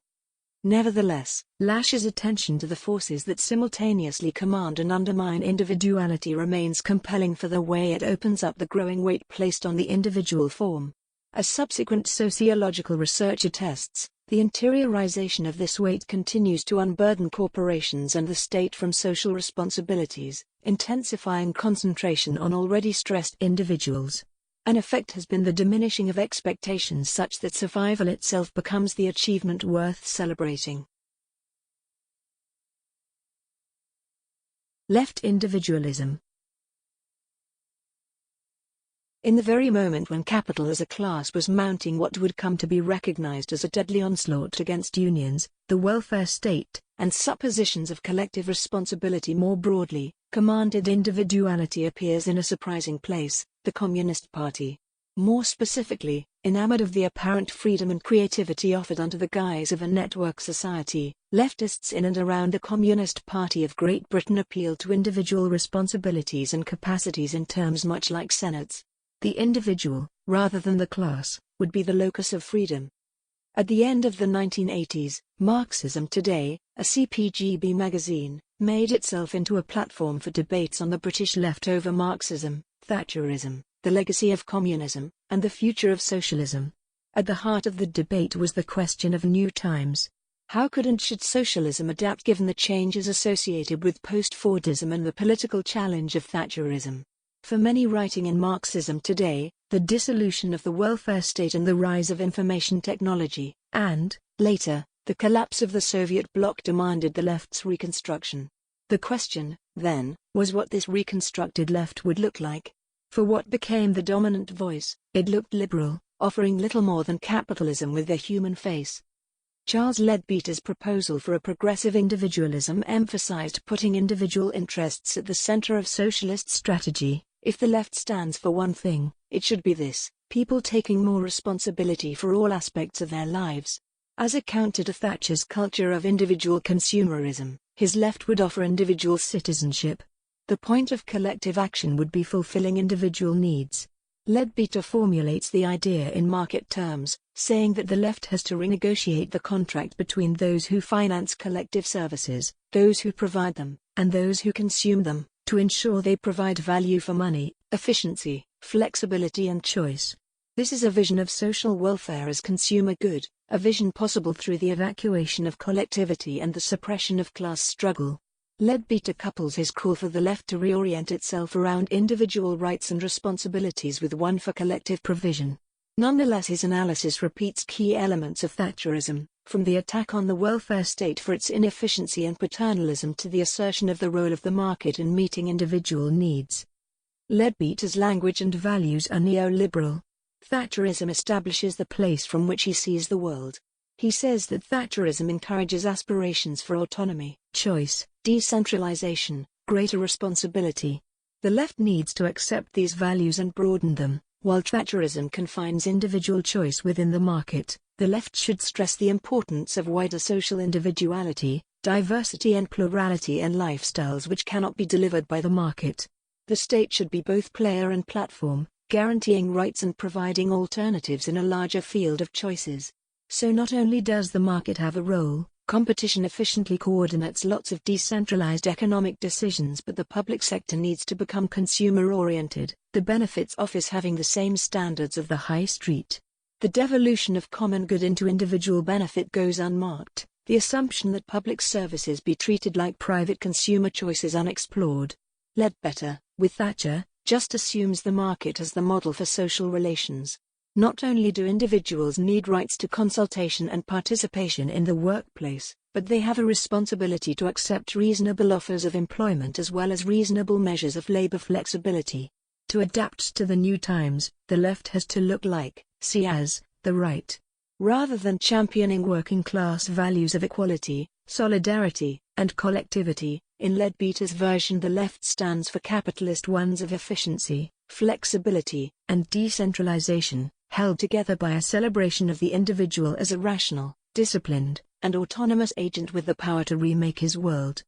Nevertheless, Lash's attention to the forces that simultaneously command and undermine individuality remains compelling for the way it opens up the growing weight placed on the individual form. As subsequent sociological research attests, the interiorization of this weight continues to unburden corporations and the state from social responsibilities, intensifying concentration on already stressed individuals. An effect has been the diminishing of expectations such that survival itself becomes the achievement worth celebrating. Left individualism. In the very moment when capital as a class was mounting what would come to be recognized as a deadly onslaught against unions, the welfare state, and suppositions of collective responsibility more broadly, commanded individuality appears in a surprising place, the Communist Party. More specifically, enamored of the apparent freedom and creativity offered under the guise of a network society, leftists in and around the Communist Party of Great Britain appeal to individual responsibilities and capacities in terms much like Senate's. The individual, rather than the class, would be the locus of freedom. At the end of the 1980s, Marxism Today, a CPGB magazine, made itself into a platform for debates on the British left over Marxism, Thatcherism, the legacy of communism, and the future of socialism. At the heart of the debate was the question of new times. How could and should socialism adapt given the changes associated with post-Fordism and the political challenge of Thatcherism? For many writing in Marxism Today, the dissolution of the welfare state and the rise of information technology, and, later, the collapse of the Soviet bloc demanded the left's reconstruction. The question, then, was what this reconstructed left would look like. For what became the dominant voice, it looked liberal, offering little more than capitalism with a human face. Charles Leadbeater's proposal for a progressive individualism emphasized putting individual interests at the center of socialist strategy. If the left stands for one thing, it should be this: people taking more responsibility for all aspects of their lives. As a counter to Thatcher's culture of individual consumerism, his left would offer individual citizenship. The point of collective action would be fulfilling individual needs. Leadbeater formulates the idea in market terms, saying that the left has to renegotiate the contract between those who finance collective services, those who provide them, and those who consume them, to ensure they provide value for money, efficiency, flexibility and choice. This is a vision of social welfare as consumer good, a vision possible through the evacuation of collectivity and the suppression of class struggle. Leadbeater couples his call for the left to reorient itself around individual rights and responsibilities with one for collective provision. Nonetheless, his analysis repeats key elements of Thatcherism, from the attack on the welfare state for its inefficiency and paternalism to the assertion of the role of the market in meeting individual needs. Leadbeater's language and values are neoliberal. Thatcherism establishes the place from which he sees the world. He says that Thatcherism encourages aspirations for autonomy, choice, decentralization, greater responsibility. The left needs to accept these values and broaden them, while Thatcherism confines individual choice within the market, The left should stress the importance of wider social individuality, diversity and plurality in lifestyles which cannot be delivered by the market. The state should be both player and platform, guaranteeing rights and providing alternatives in a larger field of choices. So not only does the market have a role, competition efficiently coordinates lots of decentralized economic decisions, but the public sector needs to become consumer-oriented, the benefits office having the same standards of the high street. The devolution of common good into individual benefit goes unmarked. The assumption that public services be treated like private consumer choice is unexplored. Ledbetter, with Thatcher, just assumes the market as the model for social relations. Not only do individuals need rights to consultation and participation in the workplace, but they have a responsibility to accept reasonable offers of employment as well as reasonable measures of labor flexibility. To adapt to the new times, the left has to look like, see as, the right. Rather than championing working-class values of equality, solidarity, and collectivity, in Leadbeater's version the left stands for capitalist ones of efficiency, flexibility, and decentralization, held together by a celebration of the individual as a rational, disciplined, and autonomous agent with the power to remake his world.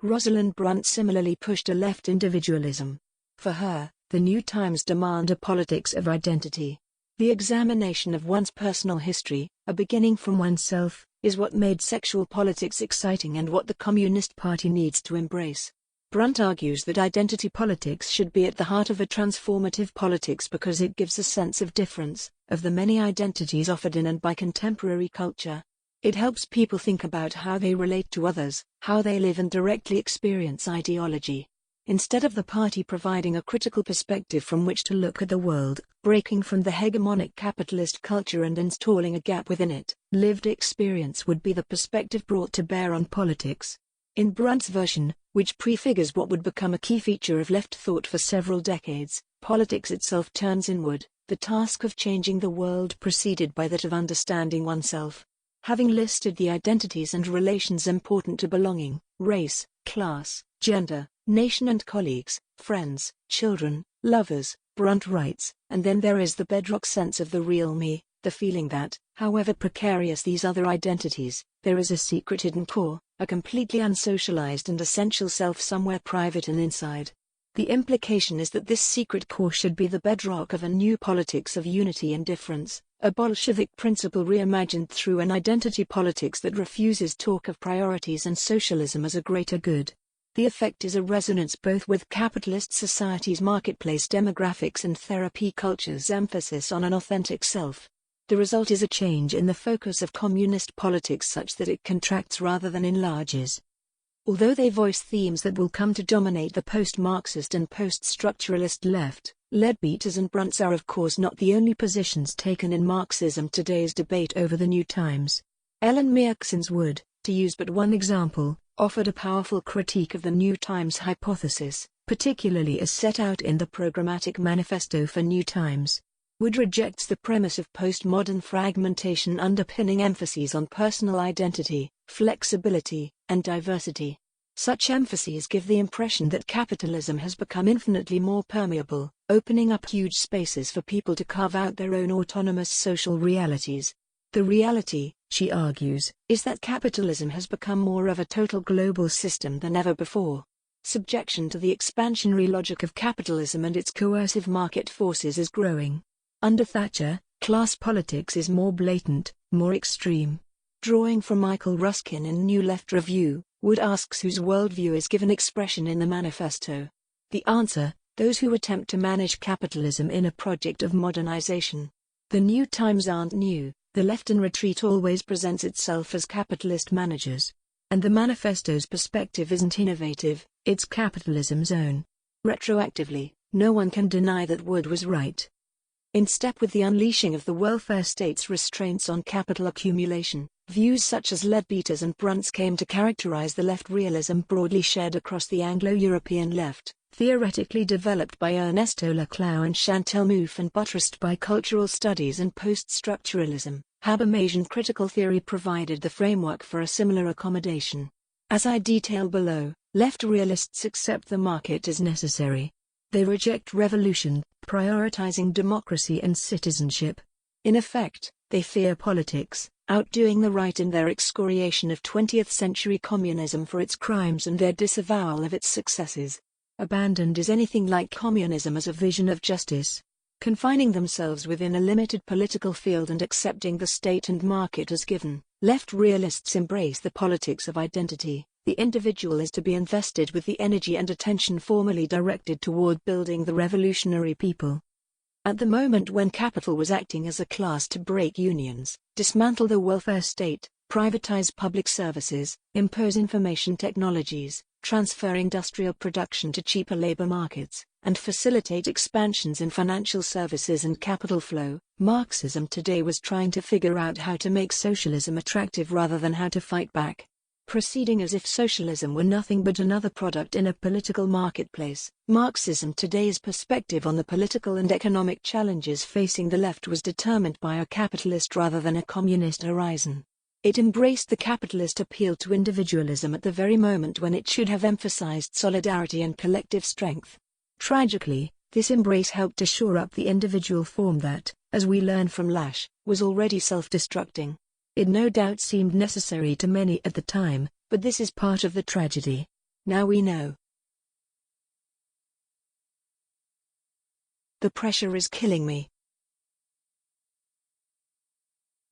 Rosalind Brunt similarly pushed a left individualism. For her, the new times demand a politics of identity. The examination of one's personal history, a beginning from oneself, is what made sexual politics exciting and what the Communist Party needs to embrace. Brunt argues that identity politics should be at the heart of a transformative politics because it gives a sense of difference, of the many identities offered in and by contemporary culture. It helps people think about how they relate to others, how they live and directly experience ideology. Instead of the party providing a critical perspective from which to look at the world, breaking from the hegemonic capitalist culture and installing a gap within it, lived experience would be the perspective brought to bear on politics. In Brunt's version, which prefigures what would become a key feature of left thought for several decades, politics itself turns inward, the task of changing the world preceded by that of understanding oneself. Having listed the identities and relations important to belonging, race, class, gender, nation and colleagues, friends, children, lovers, Brunt writes, and then there is the bedrock sense of the real me, the feeling that, however precarious these other identities, there is a secret hidden core, a completely unsocialized and essential self somewhere private and inside. The implication is that this secret core should be the bedrock of a new politics of unity and difference, a Bolshevik principle reimagined through an identity politics that refuses talk of priorities and socialism as a greater good. The effect is a resonance both with capitalist society's marketplace demographics and therapy culture's emphasis on an authentic self. The result is a change in the focus of communist politics such that it contracts rather than enlarges. Although they voice themes that will come to dominate the post-Marxist and post-structuralist left, Leadbeater's and Brunt's are of course not the only positions taken in Marxism today's debate over the new times. Ellen Mierksens would, to use but one example, offered a powerful critique of the New Times hypothesis, particularly as set out in the Programmatic Manifesto for New Times. Wood rejects the premise of postmodern fragmentation underpinning emphases on personal identity, flexibility, and diversity. Such emphases give the impression that capitalism has become infinitely more permeable, opening up huge spaces for people to carve out their own autonomous social realities. The reality, she argues, is that capitalism has become more of a total global system than ever before. Subjection to the expansionary logic of capitalism and its coercive market forces is growing. Under Thatcher, class politics is more blatant, more extreme. Drawing from Michael Ruskin in New Left Review, Wood asks whose worldview is given expression in the manifesto. The answer, those who attempt to manage capitalism in a project of modernization. The new times aren't new, the left in retreat always presents itself as capitalist managers. And the manifesto's perspective isn't innovative, it's capitalism's own. Retroactively, no one can deny that Wood was right. In step with the unleashing of the welfare state's restraints on capital accumulation, views such as Leadbeater's and Brunt's came to characterize the left realism broadly shared across the Anglo-European left, theoretically developed by Ernesto Laclau and Chantal Mouffe and buttressed by cultural studies and post-structuralism. Habermasian critical theory provided the framework for a similar accommodation. As I detail below, left realists accept the market as necessary. They reject revolution, prioritizing democracy and citizenship. In effect, they fear politics, outdoing the right in their excoriation of 20th-century communism for its crimes and their disavowal of its successes. Abandoned is anything like communism as a vision of justice. Confining themselves within a limited political field and accepting the state and market as given, left realists embrace the politics of identity. The individual is to be invested with the energy and attention formerly directed toward building the revolutionary people. At the moment when capital was acting as a class to break unions, dismantle the welfare state, privatize public services, impose information technologies, transfer industrial production to cheaper labor markets, and facilitate expansions in financial services and capital flow, Marxism today was trying to figure out how to make socialism attractive rather than how to fight back. Proceeding as if socialism were nothing but another product in a political marketplace, Marxism today's perspective on the political and economic challenges facing the left was determined by a capitalist rather than a communist horizon. It embraced the capitalist appeal to individualism at the very moment when it should have emphasized solidarity and collective strength. Tragically, this embrace helped to shore up the individual form that, as we learn from Lasch, was already self-destructing. It no doubt seemed necessary to many at the time, but this is part of the tragedy. Now we know. The pressure is killing me.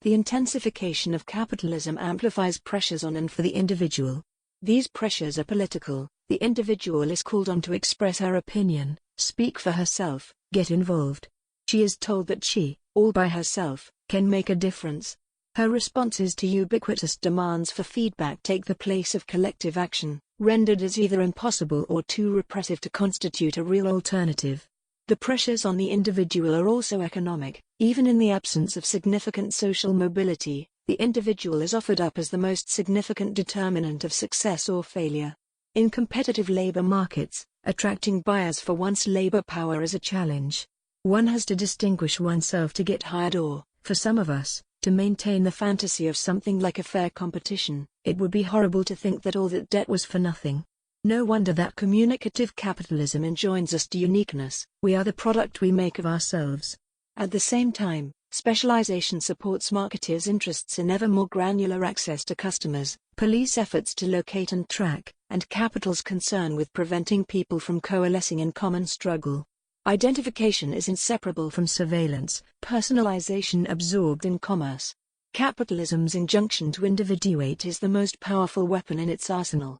The intensification of capitalism amplifies pressures on and for the individual. These pressures are political. The individual is called on to express her opinion, speak for herself, get involved. She is told that she, all by herself, can make a difference. Her responses to ubiquitous demands for feedback take the place of collective action, rendered as either impossible or too repressive to constitute a real alternative. The pressures on the individual are also economic. Even in the absence of significant social mobility, the individual is offered up as the most significant determinant of success or failure. In competitive labor markets, attracting buyers for one's labor power is a challenge. One has to distinguish oneself to get hired or, for some of us, to maintain the fantasy of something like a fair competition. It would be horrible to think that all that debt was for nothing. No wonder that communicative capitalism enjoins us to uniqueness. We are the product we make of ourselves. At the same time, specialization supports marketers' interests in ever more granular access to customers, police efforts to locate and track, and capital's concern with preventing people from coalescing in common struggle. Identification is inseparable from surveillance, personalization absorbed in commerce. Capitalism's injunction to individuate is the most powerful weapon in its arsenal.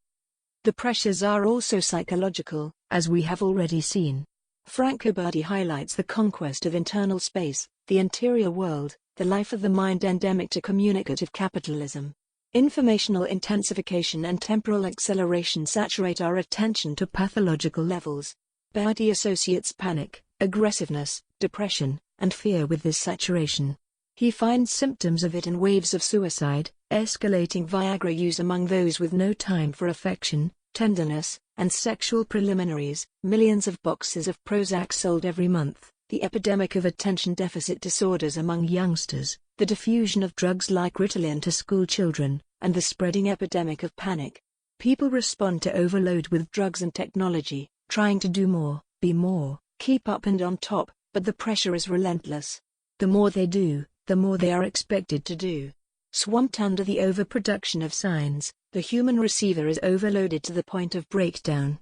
The pressures are also psychological, as we have already seen. Frank Oberdi highlights the conquest of internal space, the interior world, the life of the mind endemic to communicative capitalism. Informational intensification and temporal acceleration saturate our attention to pathological levels. Oberdi associates panic, aggressiveness, depression, and fear with this saturation. He finds symptoms of it in waves of suicide, escalating Viagra use among those with no time for affection, tenderness, and sexual preliminaries, millions of boxes of Prozac sold every month, the epidemic of attention deficit disorders among youngsters, the diffusion of drugs like Ritalin to school children, and the spreading epidemic of panic. People respond to overload with drugs and technology, trying to do more, be more, keep up and on top, but the pressure is relentless. The more they do, the more they are expected to do. Swamped under the overproduction of signs, the human receiver is overloaded to the point of breakdown.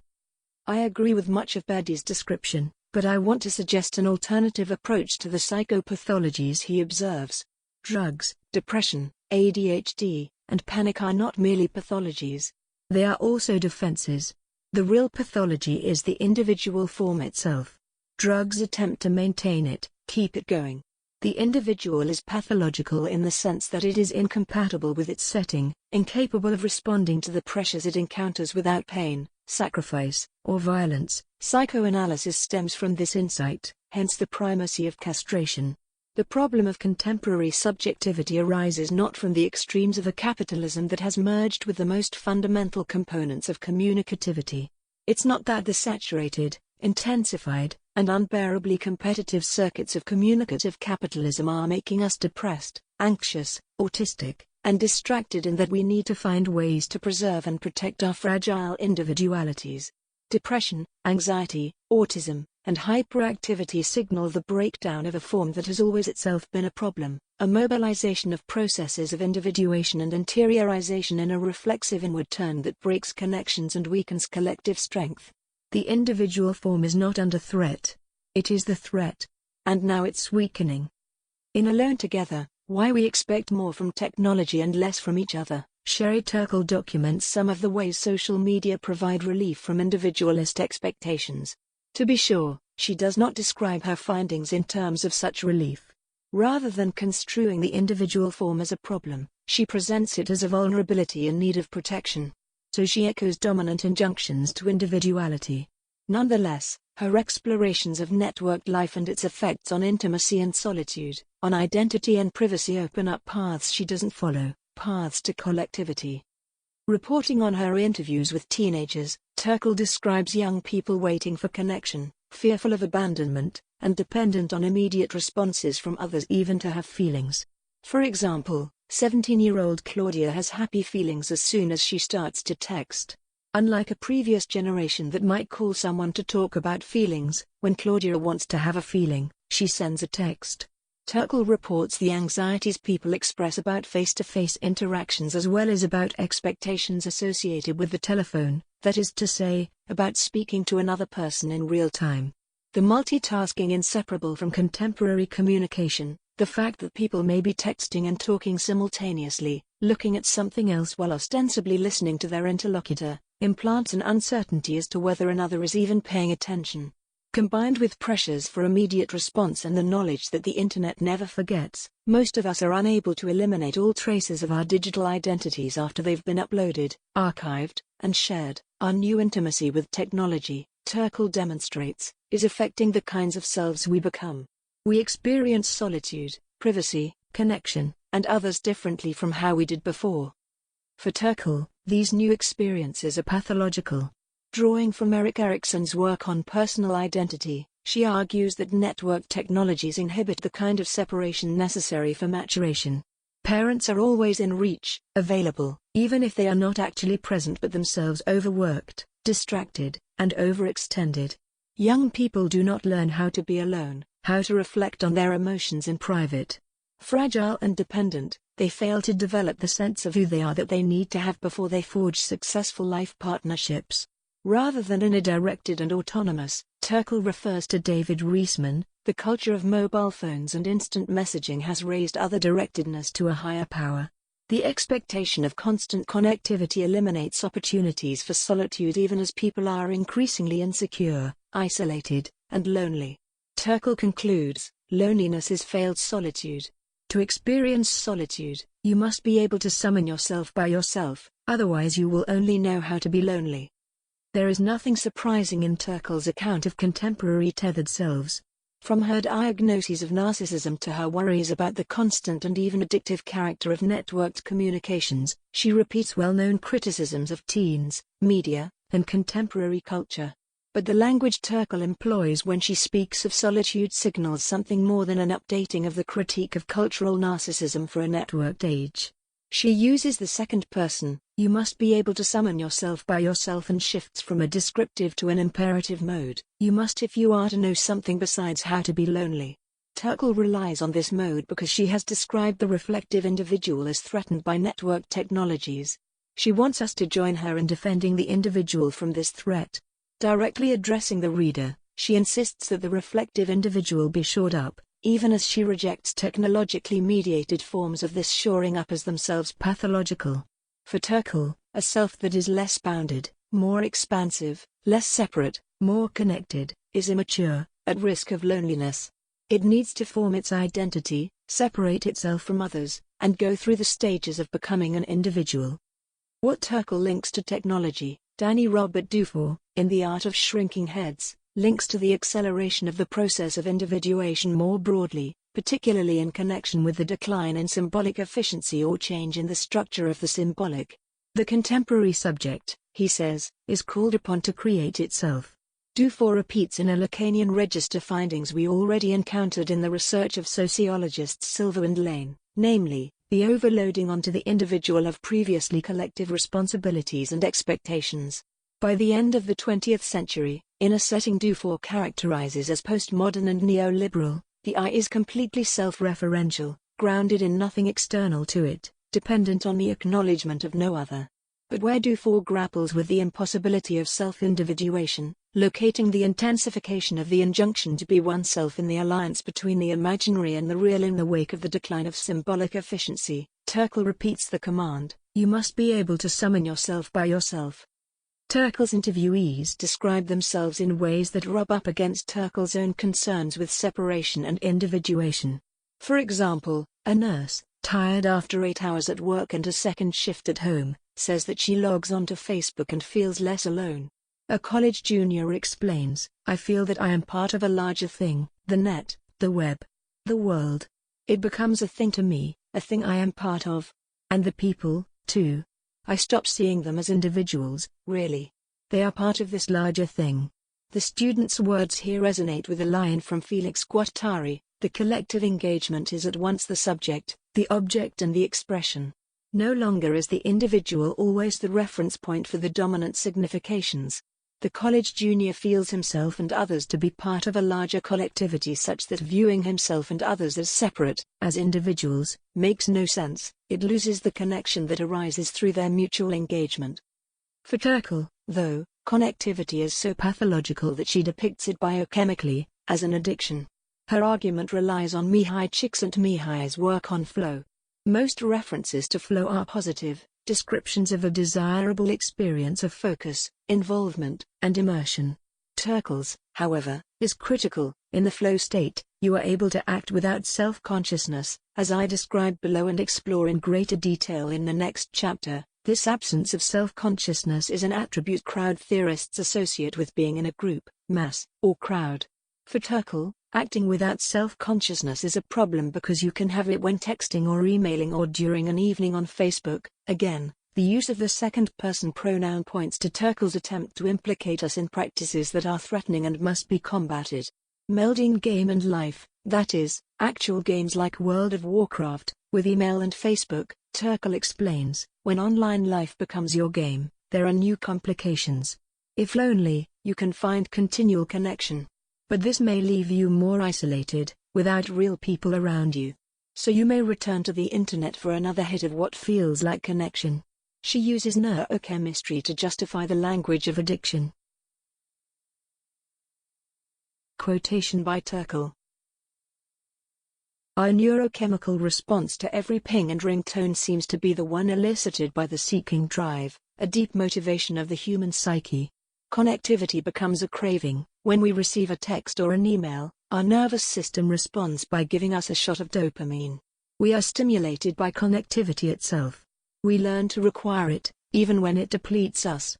I agree with much of Oberdi's description, but I want to suggest an alternative approach to the psychopathologies he observes. Drugs, depression, ADHD, and panic are not merely pathologies. They are also defenses. The real pathology is the individual form itself. Drugs attempt to maintain it, keep it going. The individual is pathological in the sense that it is incompatible with its setting, incapable of responding to the pressures it encounters without pain, sacrifice, or violence. Psychoanalysis stems from this insight, hence the primacy of castration. The problem of contemporary subjectivity arises not from the extremes of a capitalism that has merged with the most fundamental components of communicativity. It's not that the saturated, intensified, and unbearably competitive circuits of communicative capitalism are making us depressed, anxious, autistic, and distracted, in that we need to find ways to preserve and protect our fragile individualities. Depression, anxiety, autism, and hyperactivity signal the breakdown of a form that has always itself been a problem, a mobilization of processes of individuation and interiorization in a reflexive inward turn that breaks connections and weakens collective strength. The individual form is not under threat. It is the threat. And now it's weakening. In Alone Together, Why We Expect More from Technology and Less from Each Other, Sherry Turkle documents some of the ways social media provide relief from individualist expectations. To be sure, she does not describe her findings in terms of such relief. Rather than construing the individual form as a problem, she presents it as a vulnerability in need of protection. So she echoes dominant injunctions to individuality. Nonetheless, her explorations of networked life and its effects on intimacy and solitude, on identity and privacy open up paths she doesn't follow, paths to collectivity. Reporting on her interviews with teenagers, Turkle describes young people waiting for connection, fearful of abandonment, and dependent on immediate responses from others even to have feelings. For example, 17-year-old Claudia has happy feelings as soon as she starts to text. Unlike a previous generation that might call someone to talk about feelings, when Claudia wants to have a feeling, she sends a text. Turkle reports the anxieties people express about face-to-face interactions as well as about expectations associated with the telephone, that is to say, about speaking to another person in real time. The multitasking inseparable from contemporary communication, the fact that people may be texting and talking simultaneously, looking at something else while ostensibly listening to their interlocutor, implants an uncertainty as to whether another is even paying attention. Combined with pressures for immediate response and the knowledge that the internet never forgets, most of us are unable to eliminate all traces of our digital identities after they've been uploaded, archived, and shared. Our new intimacy with technology, Turkle demonstrates, is affecting the kinds of selves we become. We experience solitude, privacy, connection, and others differently from how we did before. For Turkle, these new experiences are pathological. Drawing from Erik Erikson's work on personal identity, she argues that network technologies inhibit the kind of separation necessary for maturation. Parents are always in reach, available, even if they are not actually present but themselves overworked, distracted, and overextended. Young people do not learn how to be alone, how to reflect on their emotions in private. Fragile and dependent, they fail to develop the sense of who they are that they need to have before they forge successful life partnerships. Rather than inner-directed and autonomous, Turkle refers to David Reisman, the culture of mobile phones and instant messaging has raised other-directedness to a higher power. The expectation of constant connectivity eliminates opportunities for solitude even as people are increasingly insecure, isolated, and lonely. Turkle concludes, loneliness is failed solitude. To experience solitude, you must be able to summon yourself by yourself, otherwise you will only know how to be lonely. There is nothing surprising in Turkle's account of contemporary tethered selves. From her diagnoses of narcissism to her worries about the constant and even addictive character of networked communications, she repeats well-known criticisms of teens, media, and contemporary culture. But the language Turkle employs when she speaks of solitude signals something more than an updating of the critique of cultural narcissism for a networked age. She uses the second person, you must be able to summon yourself by yourself, and shifts from a descriptive to an imperative mode, you must if you are to know something besides how to be lonely. Turkle relies on this mode because she has described the reflective individual as threatened by network technologies. She wants us to join her in defending the individual from this threat. Directly addressing the reader, she insists that the reflective individual be shored up, even as she rejects technologically mediated forms of this shoring up as themselves pathological. For Turkle, a self that is less bounded, more expansive, less separate, more connected, is immature, at risk of loneliness. It needs to form its identity, separate itself from others, and go through the stages of becoming an individual. What Turkle links to technology, Danny Robert Dufour, in The Art of Shrinking Heads, links to the acceleration of the process of individuation more broadly, particularly in connection with the decline in symbolic efficiency or change in the structure of the symbolic. The contemporary subject, he says, is called upon to create itself. Dufour repeats in a Lacanian register findings we already encountered in the research of sociologists Silver and Lane, namely, the overloading onto the individual of previously collective responsibilities and expectations. By the end of the 20th century, in a setting Dufour characterizes as postmodern and neoliberal, the I is completely self-referential, grounded in nothing external to it, dependent on the acknowledgement of no other. But where Dufour grapples with the impossibility of self-individuation, locating the intensification of the injunction to be oneself in the alliance between the imaginary and the real in the wake of the decline of symbolic efficiency, Turkle repeats the command, you must be able to summon yourself by yourself. Turkle's interviewees describe themselves in ways that rub up against Turkle's own concerns with separation and individuation. For example, a nurse, tired after 8 hours at work and a second shift at home, says that she logs onto Facebook and feels less alone. A college junior explains, I feel that I am part of a larger thing, the net, the web, the world. It becomes a thing to me, a thing I am part of. And the people, too. I stop seeing them as individuals, really. They are part of this larger thing. The student's words here resonate with a line from Felix Guattari, the collective engagement is at once the subject, the object and the expression. No longer is the individual always the reference point for the dominant significations. The college junior feels himself and others to be part of a larger collectivity such that viewing himself and others as separate, as individuals, makes no sense. It loses the connection that arises through their mutual engagement. For Turkle, though, connectivity is so pathological that she depicts it biochemically, as an addiction. Her argument relies on Mihai Csikszentmihalyi's work on flow. Most references to flow are positive, descriptions of a desirable experience of focus, involvement, and immersion. Turkle's, however, is critical. In the flow state, you are able to act without self-consciousness, as I describe below and explore in greater detail in the next chapter. This absence of self-consciousness is an attribute crowd theorists associate with being in a group, mass, or crowd. For Turkle, acting without self-consciousness is a problem because you can have it when texting or emailing or during an evening on Facebook. Again, the use of the second-person pronoun points to Turkle's attempt to implicate us in practices that are threatening and must be combated. Melding game and life, that is, actual games like World of Warcraft, with email and Facebook, Turkle explains, when online life becomes your game, there are new complications. If lonely, you can find continual connection. But this may leave you more isolated, without real people around you. So you may return to the internet for another hit of what feels like connection. She uses neurochemistry to justify the language of addiction. Quotation by Turkle. Our neurochemical response to every ping and ringtone seems to be the one elicited by the seeking drive, a deep motivation of the human psyche. Connectivity becomes a craving. When we receive a text or an email, our nervous system responds by giving us a shot of dopamine. We are stimulated by connectivity itself. We learn to require it, even when it depletes us.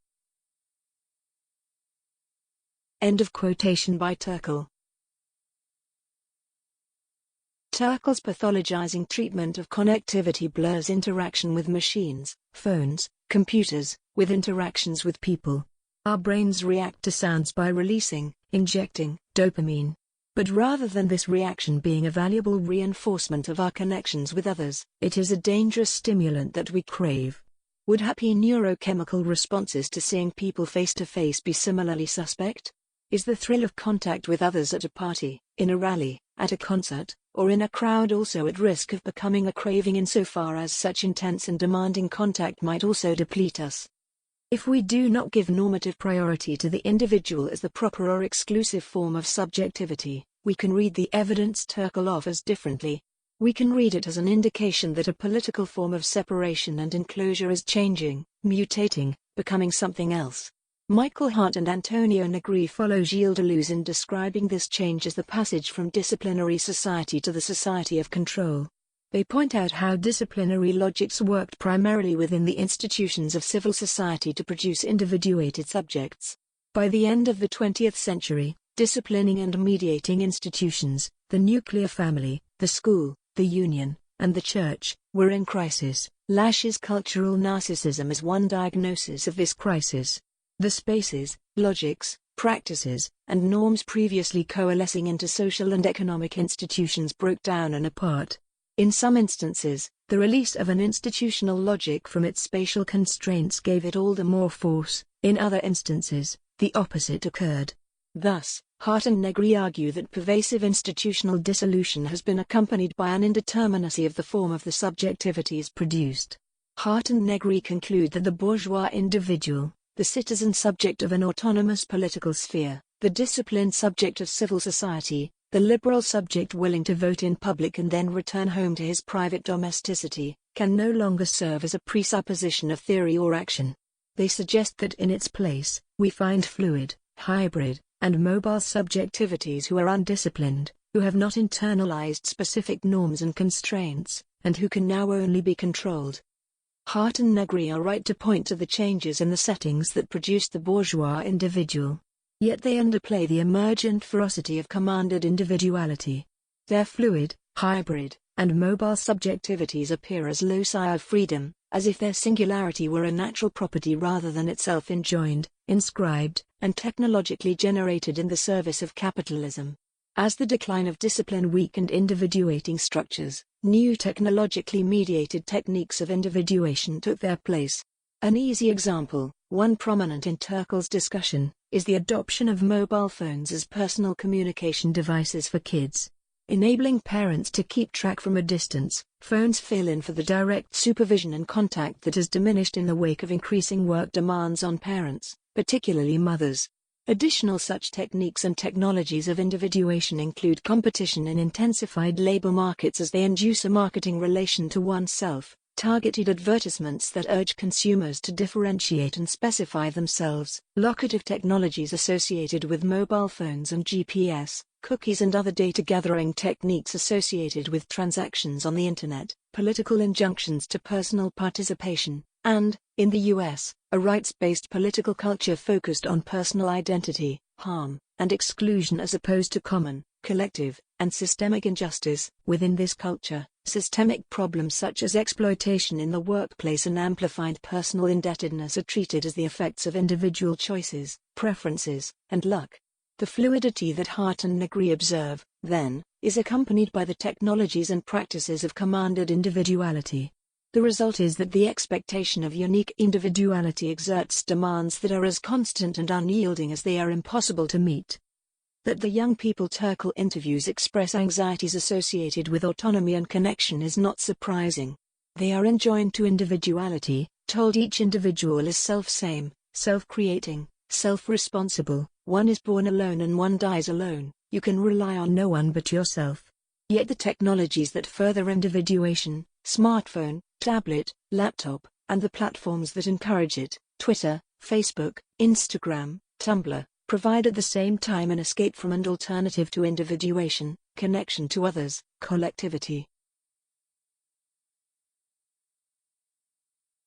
End of quotation by Turkle. Turkle's pathologizing treatment of connectivity blurs interaction with machines, phones, computers, with interactions with people. Our brains react to sounds by injecting dopamine. But rather than this reaction being a valuable reinforcement of our connections with others, it is a dangerous stimulant that we crave. Would happy neurochemical responses to seeing people face to face be similarly suspect? Is the thrill of contact with others at a party, in a rally, at a concert, or in a crowd also at risk of becoming a craving insofar as such intense and demanding contact might also deplete us? If we do not give normative priority to the individual as the proper or exclusive form of subjectivity, we can read the evidence Turkle offers differently. We can read it as an indication that a political form of separation and enclosure is changing, mutating, becoming something else. Michael Hart and Antonio Negri follow Gilles Deleuze in describing this change as the passage from disciplinary society to the society of control. They point out how disciplinary logics worked primarily within the institutions of civil society to produce individuated subjects. By the end of the 20th century, disciplining and mediating institutions, the nuclear family, the school, the union, and the church, were in crisis. Lash's cultural narcissism is one diagnosis of this crisis. The spaces, logics, practices, and norms previously coalescing into social and economic institutions broke down and apart. In some instances, the release of an institutional logic from its spatial constraints gave it all the more force. In other instances, the opposite occurred. Thus, Hart and Negri argue that pervasive institutional dissolution has been accompanied by an indeterminacy of the form of the subjectivities produced. Hart and Negri conclude that the bourgeois individual, the citizen subject of an autonomous political sphere, the disciplined subject of civil society, the liberal subject willing to vote in public and then return home to his private domesticity, can no longer serve as a presupposition of theory or action. They suggest that in its place, we find fluid, hybrid, and mobile subjectivities who are undisciplined, who have not internalized specific norms and constraints, and who can now only be controlled. Hart and Negri are right to point to the changes in the settings that produced the bourgeois individual. Yet they underplay the emergent ferocity of commanded individuality. Their fluid, hybrid, and mobile subjectivities appear as loci of freedom, as if their singularity were a natural property rather than itself enjoined, inscribed, and technologically generated in the service of capitalism. As the decline of discipline weakened individuating structures, new technologically mediated techniques of individuation took their place. An easy example, one prominent in Turkel's discussion, is the adoption of mobile phones as personal communication devices for kids. Enabling parents to keep track from a distance, phones fill in for the direct supervision and contact that has diminished in the wake of increasing work demands on parents, particularly mothers. Additional such techniques and technologies of individuation include competition in intensified labor markets as they induce a marketing relation to oneself, targeted advertisements that urge consumers to differentiate and specify themselves, locative technologies associated with mobile phones and GPS, cookies and other data-gathering techniques associated with transactions on the Internet, political injunctions to personal participation, and, in the US, a rights-based political culture focused on personal identity, harm, and exclusion as opposed to common, collective, and systemic injustice. Within this culture, systemic problems such as exploitation in the workplace and amplified personal indebtedness are treated as the effects of individual choices, preferences, and luck. The fluidity that Hart and Negri observe, then, is accompanied by the technologies and practices of commanded individuality. The result is that the expectation of unique individuality exerts demands that are as constant and unyielding as they are impossible to meet. That the young people Turkel interviews express anxieties associated with autonomy and connection is not surprising. They are enjoined to individuality, told each individual is self-same, self-creating, self-responsible, one is born alone and one dies alone, you can rely on no one but yourself. Yet the technologies that further individuation, smartphone, tablet, laptop, and the platforms that encourage it, Twitter, Facebook, Instagram, Tumblr, provide at the same time an escape from and alternative to individuation, connection to others, collectivity.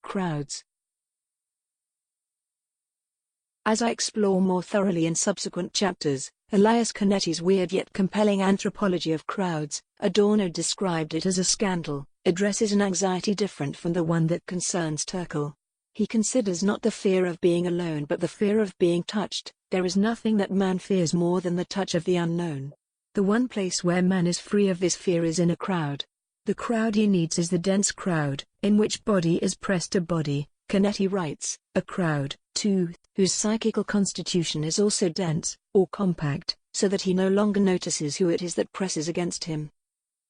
Crowds. As I explore more thoroughly in subsequent chapters, Elias Canetti's weird yet compelling anthropology of crowds, Adorno described it as a scandal, addresses an anxiety different from the one that concerns Turkel. He considers not the fear of being alone but the fear of being touched. There is nothing that man fears more than the touch of the unknown. The one place where man is free of this fear is in a crowd. The crowd he needs is the dense crowd, in which body is pressed to body. Canetti writes, a crowd, too, whose psychical constitution is also dense, or compact, so that he no longer notices who it is that presses against him.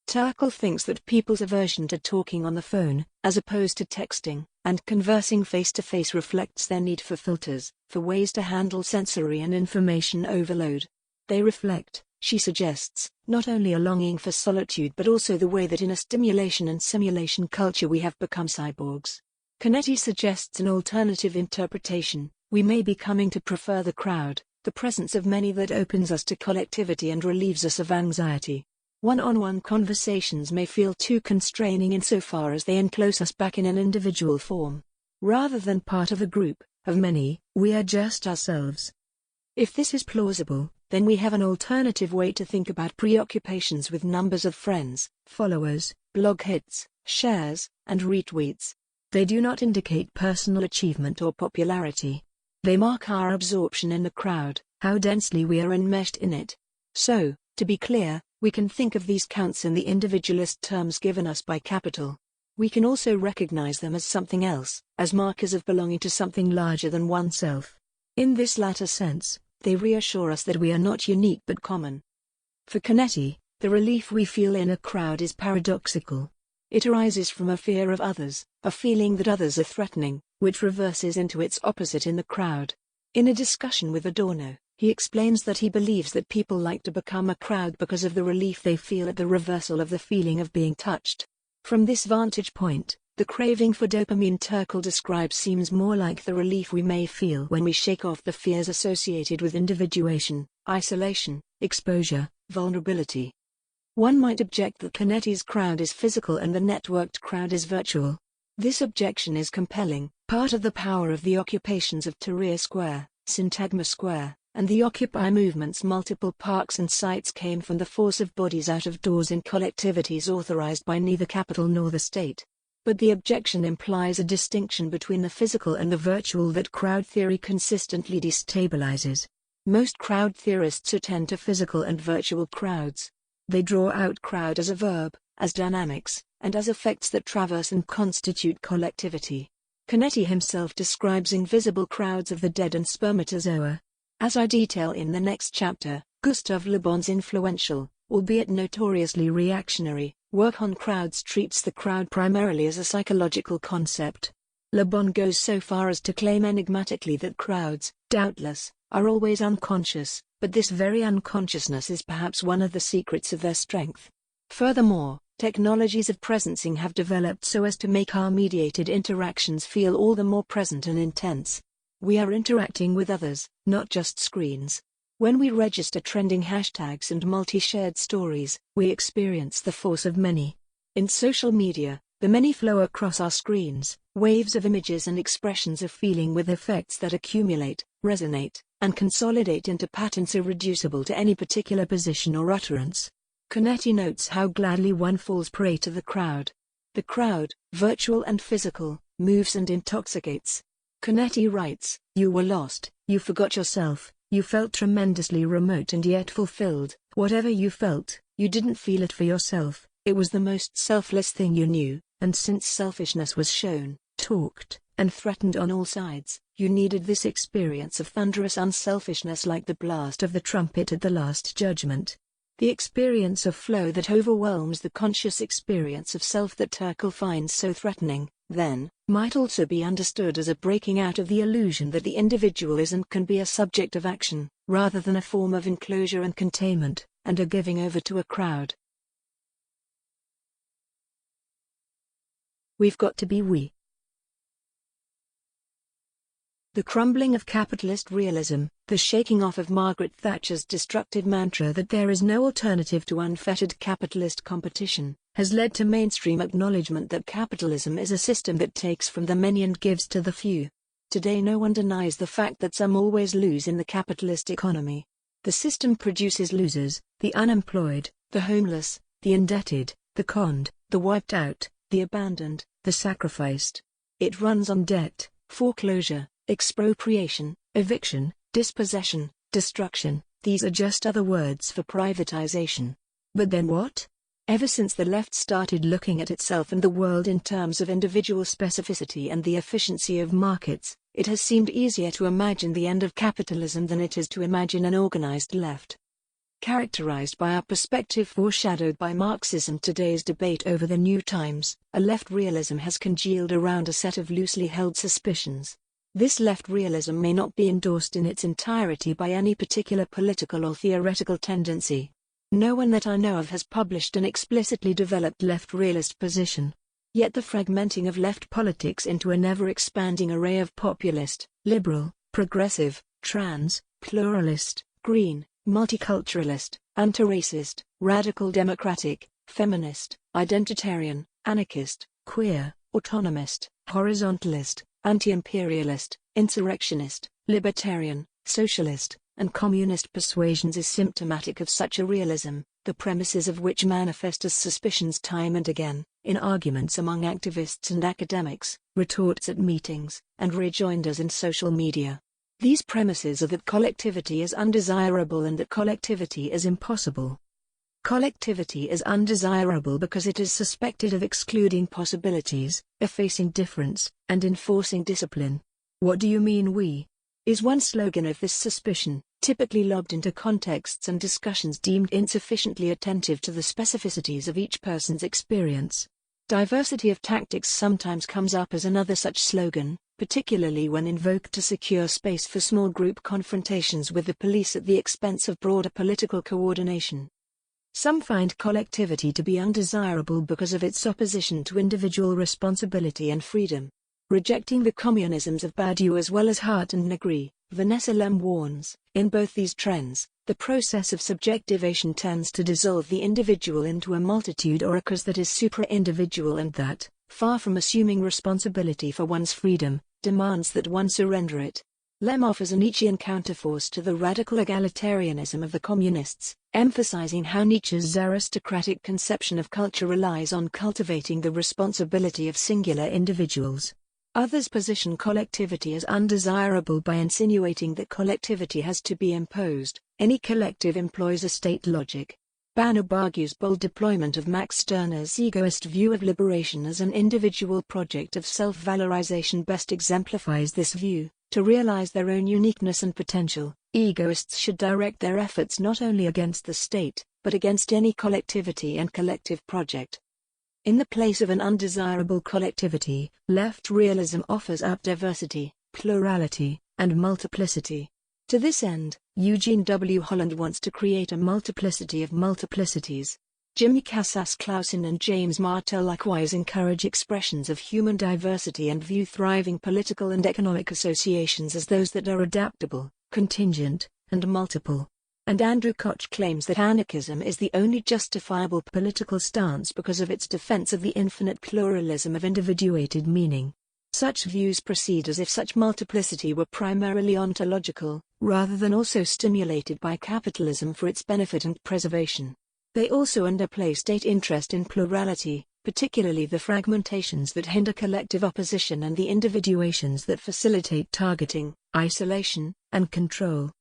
Turkel thinks that people's aversion to talking on the phone, as opposed to texting, and conversing face-to-face reflects their need for filters, for ways to handle sensory and information overload. They reflect, she suggests, not only a longing for solitude but also the way that in a stimulation and simulation culture we have become cyborgs. Canetti suggests an alternative interpretation. We may be coming to prefer the crowd, the presence of many that opens us to collectivity and relieves us of anxiety. One-on-one conversations may feel too constraining insofar as they enclose us back in an individual form. Rather than part of a group, of many, we are just ourselves. If this is plausible, then we have an alternative way to think about preoccupations with numbers of friends, followers, blog hits, shares, and retweets. They do not indicate personal achievement or popularity. They mark our absorption in the crowd, how densely we are enmeshed in it. So, to be clear, we can think of these counts in the individualist terms given us by capital. We can also recognize them as something else, as markers of belonging to something larger than oneself. In this latter sense, they reassure us that we are not unique but common. For Canetti, the relief we feel in a crowd is paradoxical. It arises from a fear of others, a feeling that others are threatening, which reverses into its opposite in the crowd. In a discussion with Adorno, he explains that he believes that people like to become a crowd because of the relief they feel at the reversal of the feeling of being touched. From this vantage point, the craving for dopamine Turkle describes seems more like the relief we may feel when we shake off the fears associated with individuation, isolation, exposure, vulnerability. One might object that Canetti's crowd is physical and the networked crowd is virtual. This objection is compelling. Part of the power of the occupations of Tahrir Square, Syntagma Square, and the Occupy movement's multiple parks and sites came from the force of bodies out of doors in collectivities authorized by neither capital nor the state. But the objection implies a distinction between the physical and the virtual that crowd theory consistently destabilizes. Most crowd theorists attend to physical and virtual crowds. They draw out crowd as a verb, as dynamics, and as effects that traverse and constitute collectivity. Canetti himself describes invisible crowds of the dead and spermatozoa. As I detail in the next chapter, Gustave Le Bon's influential, albeit notoriously reactionary, work on crowds treats the crowd primarily as a psychological concept. Le Bon goes so far as to claim enigmatically that crowds, doubtless, are always unconscious, but this very unconsciousness is perhaps one of the secrets of their strength. Furthermore, technologies of presencing have developed so as to make our mediated interactions feel all the more present and intense. We are interacting with others, not just screens. When we register trending hashtags and multi-shared stories, we experience the force of many. In social media, the many flow across our screens, waves of images and expressions of feeling with effects that accumulate, resonate, and consolidate into patterns irreducible to any particular position or utterance. Canetti notes how gladly one falls prey to the crowd. The crowd, virtual and physical, moves and intoxicates. Canetti writes, "You were lost, you forgot yourself, you felt tremendously remote and yet fulfilled. Whatever you felt, you didn't feel it for yourself, it was the most selfless thing you knew, and since selfishness was shown, talked, and threatened on all sides, you needed this experience of thunderous unselfishness like the blast of the trumpet at the Last Judgment. The experience of flow that overwhelms the conscious experience of self that Turkle finds so threatening, then, might also be understood as a breaking out of the illusion that the individual is and can be a subject of action, rather than a form of enclosure and containment, and a giving over to a crowd. We've got to be we. The crumbling of capitalist realism, the shaking off of Margaret Thatcher's destructive mantra that there is no alternative to unfettered capitalist competition, has led to mainstream acknowledgement that capitalism is a system that takes from the many and gives to the few. Today no one denies the fact that some always lose in the capitalist economy. The system produces losers, the unemployed, the homeless, the indebted, the conned, the wiped out, the abandoned, the sacrificed. It runs on debt, foreclosure, expropriation, eviction, dispossession, destruction. These are just other words for privatization. But then what? Ever since the left started looking at itself and the world in terms of individual specificity and the efficiency of markets, it has seemed easier to imagine the end of capitalism than it is to imagine an organized left. Characterized by a perspective foreshadowed by Marxism, today's debate over the new times, a left realism has congealed around a set of loosely held suspicions. This left realism may not be endorsed in its entirety by any particular political or theoretical tendency. No one that I know of has published an explicitly developed left realist position. Yet the fragmenting of left politics into an ever-expanding array of populist, liberal, progressive, trans, pluralist, green, multiculturalist, anti-racist, radical democratic, feminist, identitarian, anarchist, queer, autonomist, horizontalist, anti-imperialist, insurrectionist, libertarian, socialist, and communist persuasions is symptomatic of such a realism, the premises of which manifest as suspicions time and again, in arguments among activists and academics, retorts at meetings, and rejoinders in social media. These premises are that collectivity is undesirable and that collectivity is impossible. Collectivity is undesirable because it is suspected of excluding possibilities, effacing difference, and enforcing discipline. What do you mean we? Is one slogan of this suspicion, typically lobbed into contexts and discussions deemed insufficiently attentive to the specificities of each person's experience. Diversity of tactics sometimes comes up as another such slogan, particularly when invoked to secure space for small group confrontations with the police at the expense of broader political coordination. Some find collectivity to be undesirable because of its opposition to individual responsibility and freedom. Rejecting the communisms of Badiou as well as Hart and Negri, Vanessa Lem warns, in both these trends, the process of subjectivation tends to dissolve the individual into a multitude or a cause that is supra-individual and that, far from assuming responsibility for one's freedom, demands that one surrender it. Lem offers a Nietzschean counterforce to the radical egalitarianism of the communists, emphasizing how Nietzsche's aristocratic conception of culture relies on cultivating the responsibility of singular individuals. Others position collectivity as undesirable by insinuating that collectivity has to be imposed. Any collective employs a state logic. Banub argues bold deployment of Max Stirner's egoist view of liberation as an individual project of self-valorization best exemplifies this view. To realize their own uniqueness and potential, egoists should direct their efforts not only against the state, but against any collectivity and collective project. In the place of an undesirable collectivity, left realism offers up diversity, plurality, and multiplicity. To this end, Eugene W. Holland wants to create a multiplicity of multiplicities. Jimmy Casas Clausen and James Martell likewise encourage expressions of human diversity and view thriving political and economic associations as those that are adaptable, contingent, and multiple. And Andrew Koch claims that anarchism is the only justifiable political stance because of its defense of the infinite pluralism of individuated meaning. Such views proceed as if such multiplicity were primarily ontological, rather than also stimulated by capitalism for its benefit and preservation. They also underplay state interest in plurality, particularly the fragmentations that hinder collective opposition and the individuations that facilitate targeting, isolation, and control.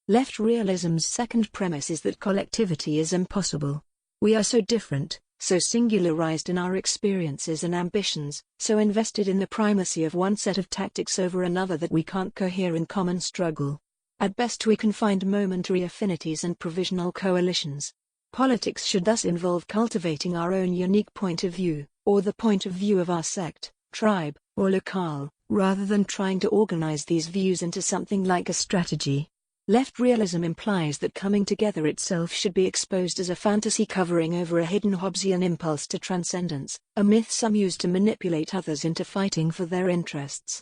Left realism's second premise is that collectivity is impossible. We are so different, so singularized in our experiences and ambitions, so invested in the primacy of one set of tactics over another that we can't cohere in common struggle. At best we can find momentary affinities and provisional coalitions. Politics should thus involve cultivating our own unique point of view, or the point of view of our sect, tribe, or locale, rather than trying to organize these views into something like a strategy. Left realism implies that coming together itself should be exposed as a fantasy covering over a hidden Hobbesian impulse to transcendence, a myth some use to manipulate others into fighting for their interests.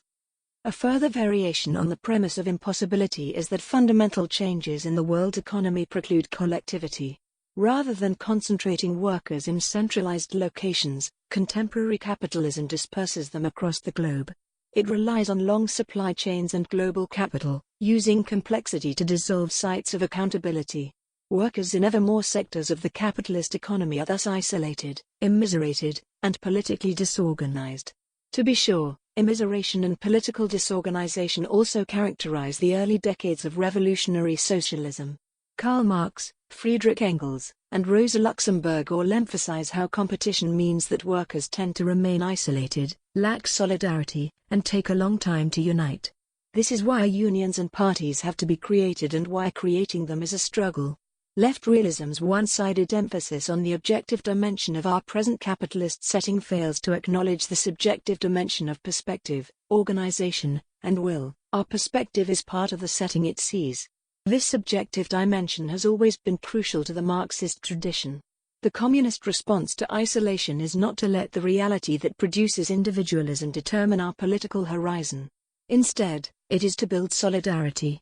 A further variation on the premise of impossibility is that fundamental changes in the world economy preclude collectivity. Rather than concentrating workers in centralized locations, contemporary capitalism disperses them across the globe. It relies on long supply chains and global capital, using complexity to dissolve sites of accountability. Workers in ever more sectors of the capitalist economy are thus isolated, immiserated, and politically disorganized. To be sure, immiseration and political disorganization also characterize the early decades of revolutionary socialism. Karl Marx, Friedrich Engels, and Rosa Luxemburg all emphasize how competition means that workers tend to remain isolated, lack solidarity, and take a long time to unite. This is why unions and parties have to be created and why creating them is a struggle. Left realism's one-sided emphasis on the objective dimension of our present capitalist setting fails to acknowledge the subjective dimension of perspective, organization, and will. Our perspective is part of the setting it sees. This subjective dimension has always been crucial to the Marxist tradition. The communist response to isolation is not to let the reality that produces individualism determine our political horizon. Instead, it is to build solidarity.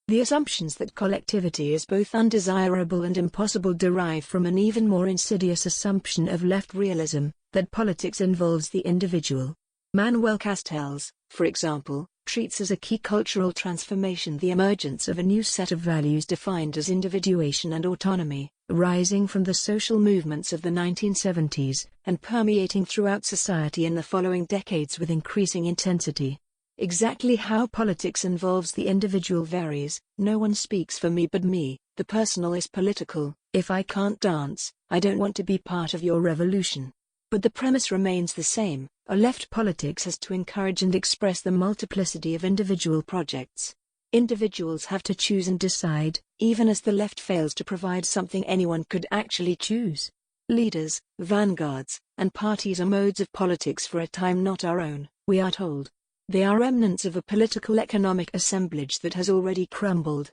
The assumptions that collectivity is both undesirable and impossible derive from an even more insidious assumption of left realism, that politics involves the individual. Manuel Castells, for example, treats as a key cultural transformation the emergence of a new set of values defined as individuation and autonomy, rising from the social movements of the 1970s, and permeating throughout society in the following decades with increasing intensity. Exactly how politics involves the individual varies. No one speaks for me but me. The personal is political. If I can't dance, I don't want to be part of your revolution. But the premise remains the same. A left politics has to encourage and express the multiplicity of individual projects. Individuals have to choose and decide, even as the left fails to provide something anyone could actually choose. Leaders, vanguards, and parties are modes of politics for a time not our own, we are told. They are remnants of a political economic assemblage that has already crumbled.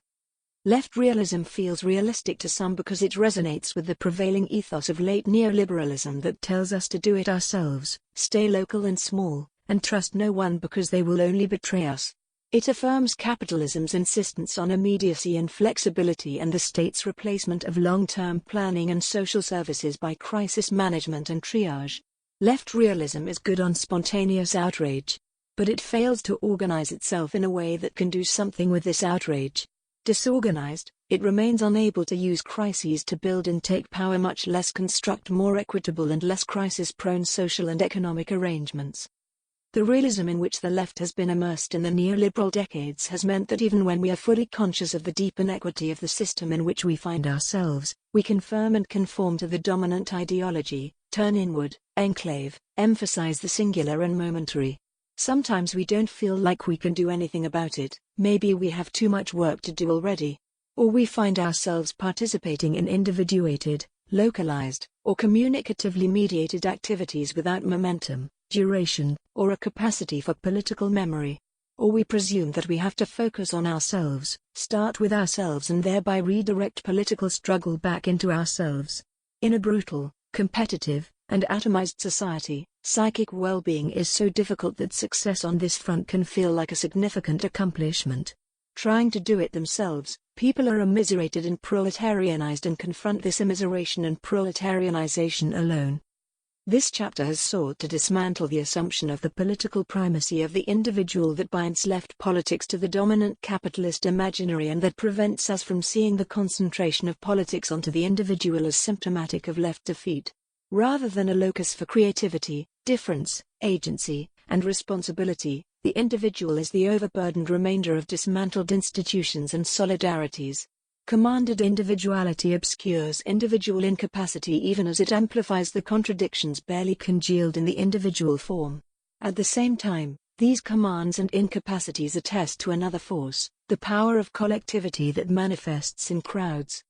Left realism feels realistic to some because it resonates with the prevailing ethos of late neoliberalism that tells us to do it ourselves, stay local and small, and trust no one because they will only betray us. It affirms capitalism's insistence on immediacy and flexibility and the state's replacement of long-term planning and social services by crisis management and triage. Left realism is good on spontaneous outrage, but it fails to organize itself in a way that can do something with this outrage. Disorganized, it remains unable to use crises to build and take power, much less construct more equitable and less crisis-prone social and economic arrangements. The realism in which the left has been immersed in the neoliberal decades has meant that even when we are fully conscious of the deep inequity of the system in which we find ourselves, we confirm and conform to the dominant ideology, turn inward, enclave, emphasize the singular and momentary. Sometimes we don't feel like we can do anything about it. Maybe we have too much work to do already. Or we find ourselves participating in individuated, localized, or communicatively mediated activities without momentum, duration, or a capacity for political memory. Or we presume that we have to focus on ourselves, start with ourselves and thereby redirect political struggle back into ourselves. In a brutal, competitive, and atomized society, psychic well-being is so difficult that success on this front can feel like a significant accomplishment. Trying to do it themselves, people are immiserated and proletarianized and confront this immiseration and proletarianization alone. This chapter has sought to dismantle the assumption of the political primacy of the individual that binds left politics to the dominant capitalist imaginary and that prevents us from seeing the concentration of politics onto the individual as symptomatic of left defeat. Rather than a locus for creativity, difference, agency, and responsibility, the individual is the overburdened remainder of dismantled institutions and solidarities. Commanded individuality obscures individual incapacity even as it amplifies the contradictions barely congealed in the individual form. At the same time, these commands and incapacities attest to another force, the power of collectivity that manifests in crowds.